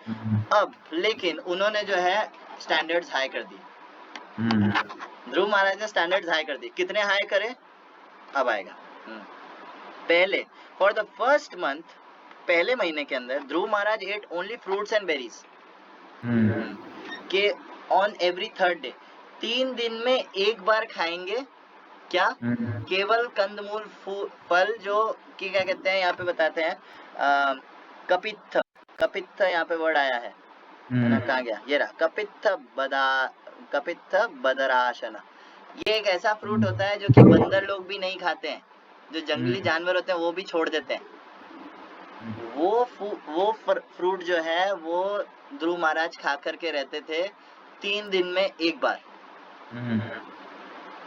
अब लेकिन उन्होंने जो है स्टैंडर्ड्स हाई कर दिए। ध्रुव महाराज ने स्टैंडर्ड्स हाई कर दिए। कितने हाई करे, अब आएगा। पहले फॉर द फर्स्ट मंथ, पहले महीने के अंदर Dhruv Maharaj ate only fruits and berries के ऑन एवरी थर्ड डे, 3 दिन में एक बार खाएंगे क्या, केवल कंदमूल फल, जो कि क्या कहते हैं यहाँ पे बताते हैं कपित्थ, कपित्थ यहाँ पे वर्ड आया है ना, कहाँ गया, ये रहा, कपित्थ बदराशना। ये एक ऐसा फ्रूट होता है जो कि बंदर लोग भी नहीं खाते हैं, जो जंगली जानवर होते हैं वो भी छोड़ देते हैं। वो फ्रूट जो है वो ध्रुव महाराज खा करके रहते थे 3 दिन में एक बार।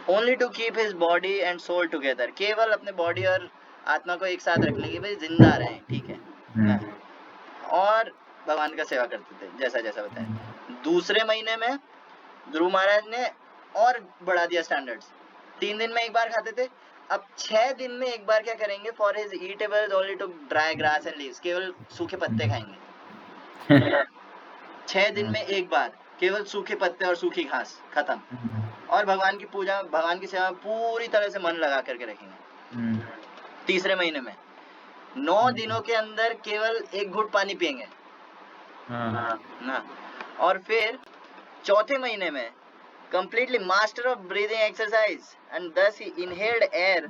Only to keep his body and soul together, केवल अपने बॉडी और आत्मा को एक साथ रखने की, भाई जिंदा रहें, ठीक है। और भगवान का सेवा करते थे जैसा जैसा बताया। दूसरे महीने में ध्रुव महाराज ने और बढ़ा दिया स्टैंडर्ड्स, 3 दिन में एक बार खाते थे, अब 6 दिन में एक बार क्या करेंगे, for his eatables only to dry grass and leaves, केवल सूखे पत्ते खाएंगे। 6 दिन में एक बार केवल सूखे पत्ते और सूखी घास, खत्म। और भगवान की पूजा, भगवान की सेवा में पूरी तरह से मन लगा करके रखेंगे। तीसरे महीने में 9 दिनों के अंदर केवल 1 घूंट पानी पिएंगे ना। और फिर चौथे महीने में completely master of breathing exercise and thus he inhaled air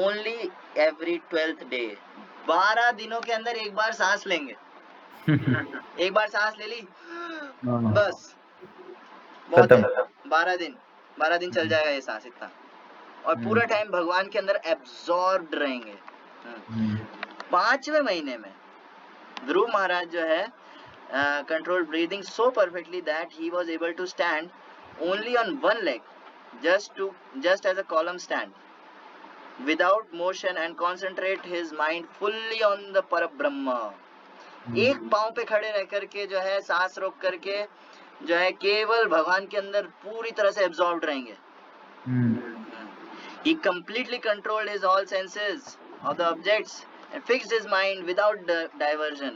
only every 12th day. 12 दिनों के अंदर एक बार सांस लेंगे। एक बार सांस ले ली बस बहुत है, 12 दिन चल जाएगा ये सांस इतना, और पूरा टाइम भगवान के अंदर एब्जॉर्ब्ड रहेंगे। 5वें महीने में ध्रुव महाराज जो है control breathing so perfectly that he was able to stand only on one leg, just as a column stand, without motion and concentrate his mind fully on the Parabrahma. एक पांव पे खड़े रह करके जो है सांस रोक करके जो है केवल भगवान के अंदर पूरी तरह से absorbed रहेंगे। He completely controlled his all senses of the objects and fixed his mind without diversion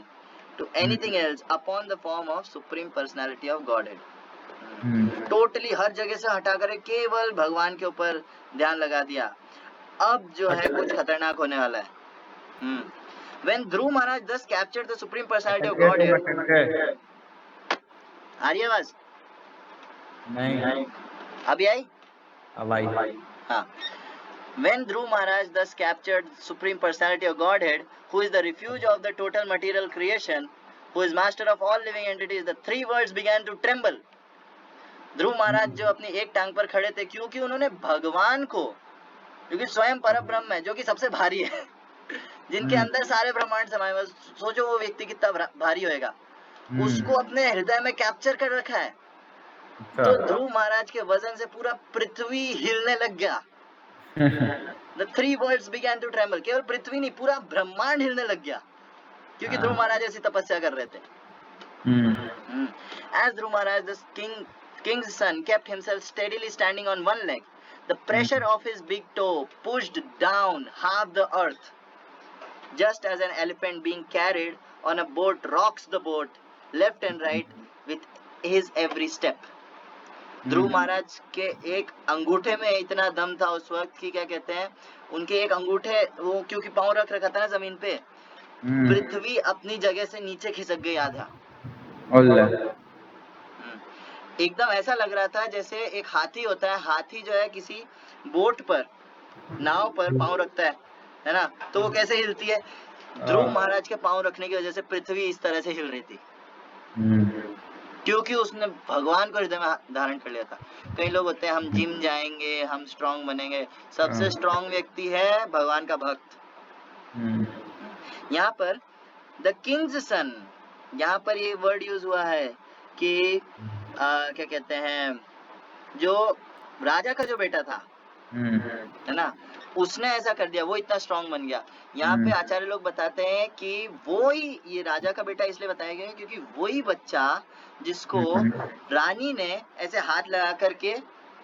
to anything else upon the form of Supreme Personality of Godhead. Totally हर जगह से हटा कर केवल भगवान के ऊपर ध्यान लगा दिया। अब जो है कुछ खतरनाक होने वाला है। When Dhruv Maharaj thus captured the Supreme Personality of Godhead, आ रही आवाज? नहीं, अभी आई? अब आई। हाँ। When Dhruv Maharaj thus captured Supreme Personality of Godhead, who is the refuge of the total material creation, who is master of all living entities, the 3 worlds began to tremble. ध्रुव महाराज जो अपनी एक टांग पर खड़े थे, क्योंकि उन्होंने भगवान को, क्योंकि स्वयं परब्रह्म है जो कि सबसे भारी है जिनके अंदर सारे ब्रह्मांड समाये हुए। सोचो वो व्यक्ति कितना भारी होएगा, उसको अपने हृदय में कैप्चर कर रखा है। तो ध्रुव महाराज के वजन से पूरा पृथ्वी हिलने लग गया। The three worlds began to tremble। केवल पृथ्वी नहीं, पूरा ब्रह्मांड हिलने लग गया, क्योंकि ध्रुव महाराज ऐसी तपस्या कर रहे थे। As Dhruv Maharaj, the king's son, kept himself steadily standing on one leg, the pressure of his big toe pushed down half the earth, just as an elephant being carried on a boat rocks the boat left and right with his every step। ध्रुव महाराज के एक अंगूठे में इतना दम था उस वक्त कि क्या कहते हैं, उनके एक अंगूठे, वो क्योंकि पांव रख रखा था ना जमीन पे, पृथ्वी अपनी जगह से नीचे खिसक गई आधा। एकदम ऐसा लग रहा था जैसे एक हाथी होता है, हाथी जो है किसी बोट पर, नाव पर पांव रखता है ना, तो वो कैसे हिलती है। ध्रुव महाराज के पांव रखने की वजह से पृथ्वी इस तरह से हिल रही थी, क्योंकि उसने भगवान को हृदय में धारण कर लिया था। कई लोग होते हैं हम जिम जाएंगे, हम स्ट्रांग बनेंगे, सबसे स्ट्रांग व्यक्ति है भगवान का भक्त। यहाँ पर द किंग्स सन, यहाँ पर ये वर्ड यूज हुआ है कि क्या कहते हैं, जो राजा का जो बेटा था है ना, उसने ऐसा कर दिया, वो इतना स्ट्रांग बन गया। यहाँ पे आचार्य लोग बताते हैं कि वो ही, ये राजा का बेटा इसलिए बताया गया क्योंकि वही बच्चा जिसको रानी ने ऐसे हाथ लगा करके,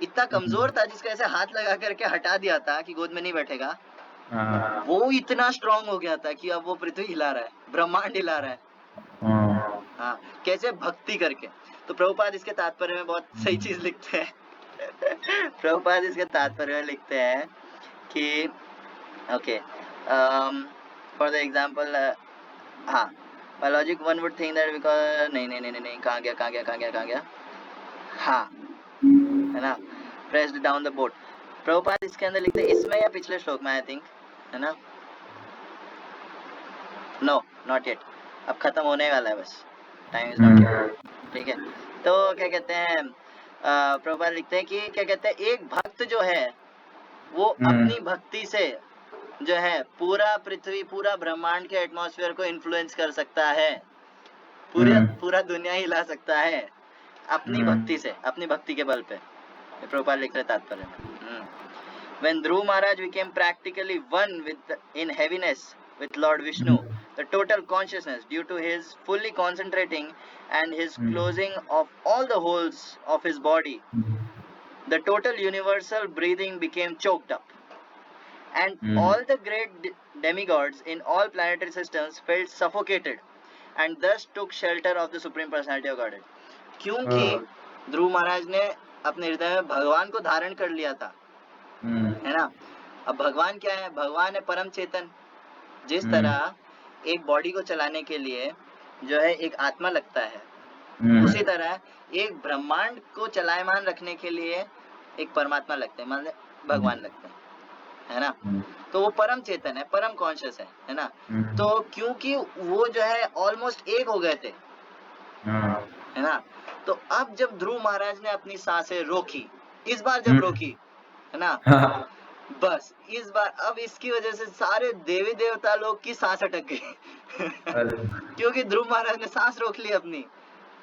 इतना कमजोर था जिसको ऐसे हाथ लगा करके हटा दिया था कि गोद में नहीं बैठेगा, वो इतना स्ट्रांग हो गया था कि अब वो पृथ्वी हिला रहा है, ब्रह्मांड हिला रहा है। हाँ, कैसे भक्ति करके। तो प्रभुपाद इसके तात्पर्य में बहुत सही चीज लिखते हैं। प्रभुपाद इसके तात्पर्य में लिखते हैं कि ओके, फॉर द एग्जाम्पल, हाँ, by logic one would think that because नहीं, कहाँ गया, हाँ, है ना, pressed down the boat। Prabhupada इसके अंदर लिखते हैं, इसमें या पिछले श्लोक में, आई थिंक, है ना, नो नॉट येट, अब खत्म होने वाला है बस, टाइम इज नॉट येट, ठीक है। तो क्या कहते हैं, प्रभुपाद लिखते हैं कि क्या कहते हैं, एक भक्त जो है वो अपनी भक्ति से जो है पूरा पृथ्वी, पूरा ब्रह्मांड के एटमॉस्फेयर को इन्फ्लुएंस कर सकता है, पूरा दुनिया हिला सकता है अपनी भक्ति से, अपनी भक्ति के बल पे। प्रभुपाद लिख रहे तात्पर्य में। When Dhruv Maharaj became practically one in heaviness with Lord Vishnu, the total consciousness, due to his fully concentrating and his closing of all the holes of his body, the total universal breathing became choked up, and all the great demigods in all planetary systems felt suffocated and thus took shelter of the Supreme Personality of Godhead। क्योंकि ध्रुव महाराज ने अपने हृदय में भगवान को धारण कर लिया था, है ना। अब भगवान क्या है, भगवान है परम चेतन। जिस तरह एक बॉडी को चलाने के लिए जो है एक आत्मा लगता है, उसी तरह एक ब्रह्मांड को चलायमान रखने के लिए एक परमात्मा लगते हैं, मान ले भगवान लगते हैं, है ना। तो वो परम चेतन है, परम कॉन्शियस है ना। तो क्योंकि वो जो है ऑलमोस्ट एक हो गए थे, है ना। तो अब जब ध्रुव महाराज ने अपनी सांसें रोकी, इस बार जब रोकी, है ना, बस इस बार, अब इसकी वजह से सारे देवी देवता लोग की सांस अटक गई। क्योंकि ध्रुव महाराज ने सांस रोक ली अपनी,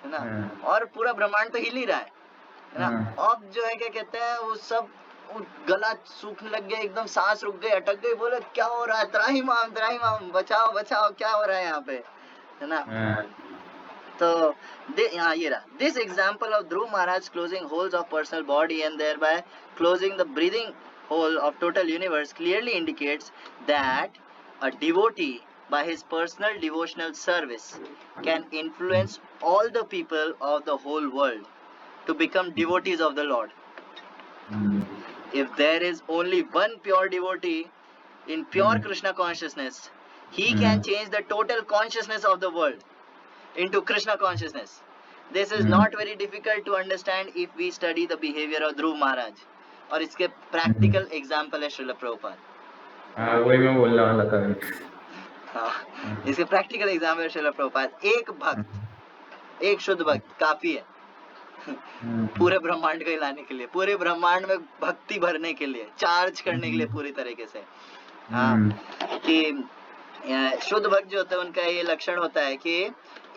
है ना, और पूरा ब्रह्मांड तो हिल ही रहा है ना। अब जो है क्या कहते हैं, वो सब गला सूखने लग गया, एकदम सांस रुक गई, अटक गई, बोले क्या हो रहा है, त्राहिमाम, बचाओ, क्या हो रहा है यहाँ पे, है ना। तो यहाँ ये रहा, this example of Dhruv Maharaj closing holes of personal body and thereby closing the breathing hole of total universe clearly indicates that a devotee by his personal devotional service can influence all the people of the whole world to become devotees of the Lord। If there is only one pure devotee in pure Krishna consciousness, he can change the total consciousness of the world into Krishna consciousness। This is not very difficult to understand if we study the behavior of Dhruv Maharaj। और इसके practical example है श्रील प्रभुपाद। वही मैं बोलने वाला था। हाँ, इसके प्रैक्टिकल एग्जाम्पल है श्रील प्रभुपाद। एक भक्त, एक शुद्ध भक्त काफी है पूरे ब्रह्मांड को हिलाने के लिए, पूरे ब्रह्मांड में भक्ति भरने के लिए, चार्ज करने के लिए पूरी तरीके से। हाँ, कि शुद्ध भक्त जो होते हैं उनका ये लक्षण होता है कि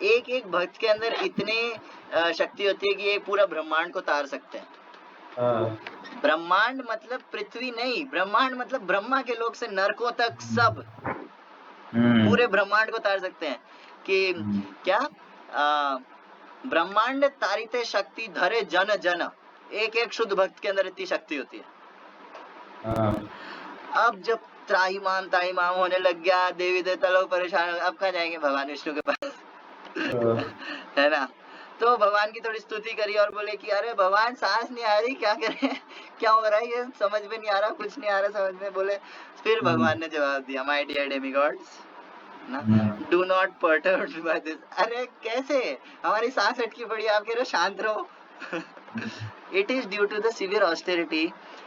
एक एक भक्त के अंदर इतनी शक्ति होती है कि ये पूरा ब्रह्मांड को तार सकते हैं। ब्रह्मांड मतलब पृथ्वी नहीं, ब्रह्मांड मतलब ब्रह्मा के लोक से नरकों तक सब पूरे ब्रह्मांड को तार सकते हैं। कि क्या ब्रह्मांड तारिते शक्ति धरे जन जन, एक एक शुद्ध भक्त के अंदर इतनी शक्ति होती है। अब जब त्राहिमाम ताहिमाम होने लग गया, देवी देवता लोग परेशान, अब कहाँ जाएंगे भगवान विष्णु के पास है ना। तो भगवान की थोड़ी स्तुति करी और बोले कि अरे भगवान सांस नहीं आ रही, क्या करें, क्या हो रहा है, ये समझ में नहीं आ रहा, कुछ नहीं आ रहा समझ में। बोले फिर भगवान ने जवाब दिया, माय डियर डेमिगॉड्स ना, डू नॉट पर्टर्ब बाय दिस। अरे कैसे, हमारी सांस अटकी पड़ी, आप कह रहे हो शांत रहो। It is due to the severe austerity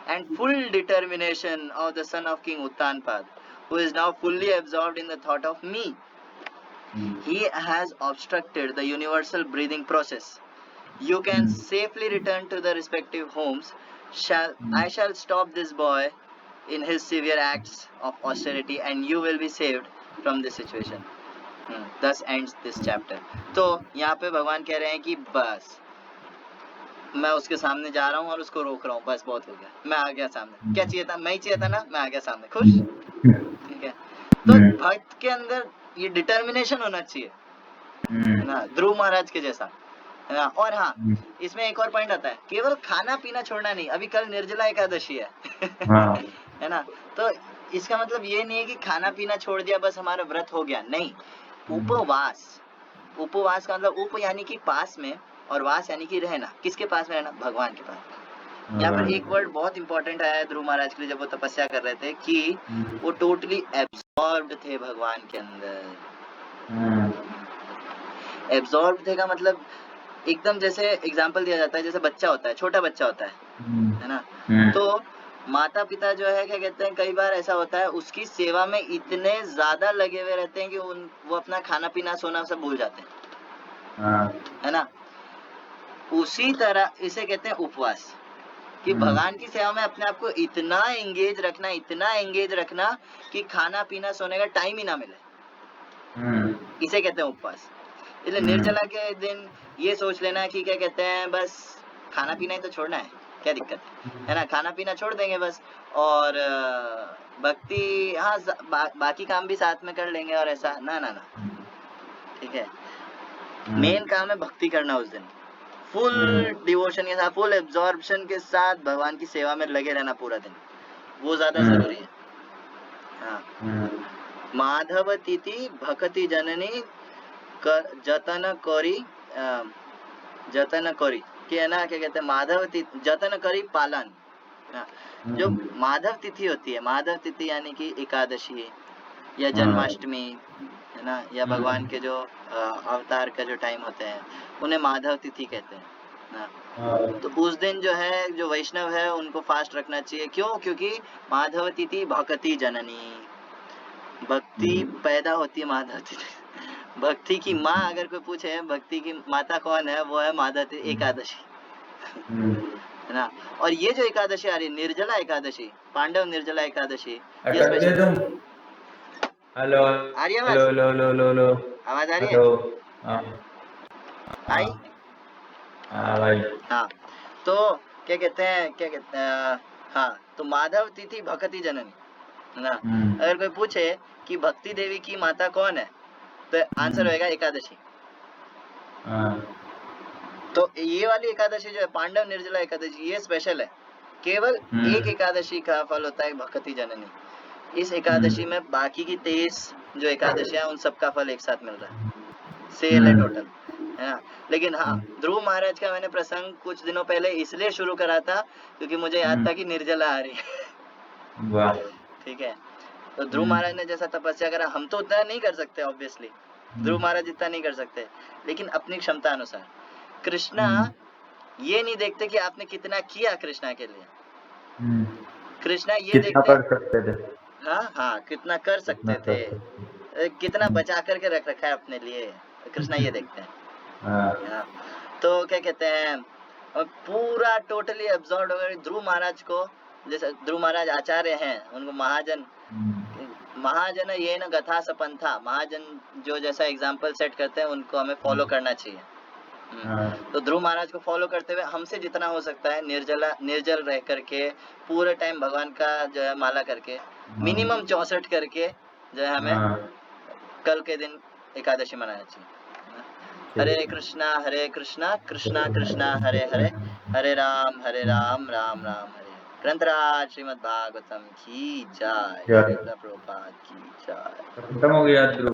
and full determination of the son of King Uttanpad, who is now fully absorbed in the thought of me. He has obstructed the universal breathing process. You can safely return to the respective homes. I shall stop this boy in his severe acts of austerity, and you will be saved from this situation. Thus ends this chapter. तो यहाँ पे भगवान कह रहे हैं कि बस मैं उसके सामने जा रहा हूँ और उसको रोक रहा हूँ, बस बहुत हो गया, मैं आ गया सामने। क्या चाहिए था, मैं ही चाहिए था ना, मैं आ गया सामने, खुश। ठीक है, तो भक्त के अंदर ये डिटर्मिनेशन होना चाहिए ना, ध्रुव महाराज के जैसा है ना। और हाँ, इसमें एक और पॉइंट आता है, केवल खाना पीना छोड़ना नहीं। अभी कल निर्जला एकादशी है है ना, तो इसका मतलब ये नहीं है कि खाना पीना छोड़ दिया बस हमारा व्रत हो गया, नहीं। उपवास, उपवास का मतलब उप यानी कि पास में, और वास यानी कि रहना। किसके पास में रहना, भगवान के पास। यहाँ पर एक वर्ड बहुत इंपॉर्टेंट आया है ध्रुव महाराज के लिए, जब वो तपस्या कर रहे थे, कि वो टोटली एब्सॉर्ब्ड थे भगवान के अंदर। एब्सॉर्ब्ड थे का मतलब एकदम, जैसे एग्जांपल दिया जाता है, जैसे बच्चा होता है, छोटा बच्चा होता है ना, तो माता पिता जो है क्या कहते हैं, कई बार ऐसा होता है उसकी सेवा में इतने ज्यादा लगे हुए रहते हैं कि वो अपना खाना पीना सोना सब भूल जाते हैं, है ना। उसी तरह इसे कहते हैं उपवास, कि भगवान की सेवा में अपने आप को इतना एंगेज रखना, इतना एंगेज रखना कि खाना पीना सोने का टाइम ही ना मिले, इसे कहते हैं उपवास। इसलिए निर्जला के दिन ये सोच लेना कि क्या कहते हैं, बस खाना पीना ही तो छोड़ना है, क्या दिक्कत है ना, खाना पीना छोड़ देंगे बस, और भक्ति हाँ बाकी काम भी साथ में कर लेंगे, और ऐसा ना ना ना, ठीक है। मेन काम है भक्ति करना उस दिन, फुल डिवोशन के साथ, फुल एब्जॉर्प्शन के साथ भगवान की सेवा में लगे रहना पूरा दिन, वो ज्यादा जरूरी है। हाँ, माधव तिथि भक्ति जननी जतन करी, जतन करी कि है ना, क्या कहते हैं, माधव तिथि जतन करी पालन। जो माधव तिथि होती है, माधव तिथि यानी कि एकादशी या जन्माष्टमी है ना, या भगवान के जो अवतार का जो टाइम होते हैं उन्हें माधव तिथि कहते हैं ना। तो उस दिन जो है, जो वैष्णव है उनको फास्ट रखना चाहिए। क्यों? क्योंकि माधव तिथि भक्ति जननी, भक्ति पैदा होती है माधव तिथि। भक्ति की माँ अगर कोई पूछे भक्ति की माता कौन है, वो है माधव एकादशी है ना। और ये जो एकादशी आ रही है, निर्जला एकादशी, पांडव निर्जला एकादशी, ये स्पेशल। हेलो, आ रही है हेलो, हेलो, हेलो, हेलो, आवाज आ रही है? आई? भाई। हाँ, तो क्या कहते हैं, हाँ, तो माधव तिथि भक्ति जननी ना। अगर कोई पूछे कि भक्ति देवी की माता कौन है, तो आंसर होएगा एकादशी। तो ये वाली एकादशी जो है, पांडव निर्जला एकादशी, ये स्पेशल है। केवल एक एकादशी का फल होता है भक्ति जननी। इस एकादशी में बाकी की 23 जो एकादशी है उन सबका फल एक साथ मिल रहा है, सेल है टोटल, है ना। लेकिन हाँ, ध्रुव महाराज का मैंने प्रसंग कुछ दिनों पहले इसलिए शुरू करा था क्योंकि मुझे याद था कि निर्जला आ रही है। ठीक है, तो ध्रुव महाराज ने जैसा तपस्या करा, हम तो उतना नहीं कर सकते ऑब्वियसली, ध्रुव महाराज इतना नहीं कर सकते, लेकिन अपनी क्षमता अनुसार। कृष्णा ये नहीं देखते कि आपने कितना किया कृष्णा के लिए, कृष्णा ये देखते कर सकते थे, हाँ, कितना कर सकते थे, कितना बचा करके रख रखा है अपने लिए, कृष्णा ये देखते हैं। तो क्या कहते हैं, पूरा टोटली एब्जॉर्ब हो गए ध्रुव महाराज को। जैसे ध्रुव महाराज आचार्य हैं, उनको महाजन महाजन ये न गथा सपंथा, महाजन जो जैसा एग्जाम्पल सेट करते हैं उनको हमें फॉलो करना चाहिए। तो ध्रुव महाराज को फॉलो करते हुए हमसे जितना हो सकता है निर्जल रह करके पूरे टाइम भगवान का जो है माला करके मिनिमम 64 करके जो है हमें कल के दिन एकादशी मनाना चाहिए। हरे कृष्णा कृष्णा कृष्णा हरे हरे, हरे राम राम राम हरे। ग्रंथराज श्रीमद् भागवतम की जय, प्रभुपाद की जय। खत्म हो गया ध्रुव।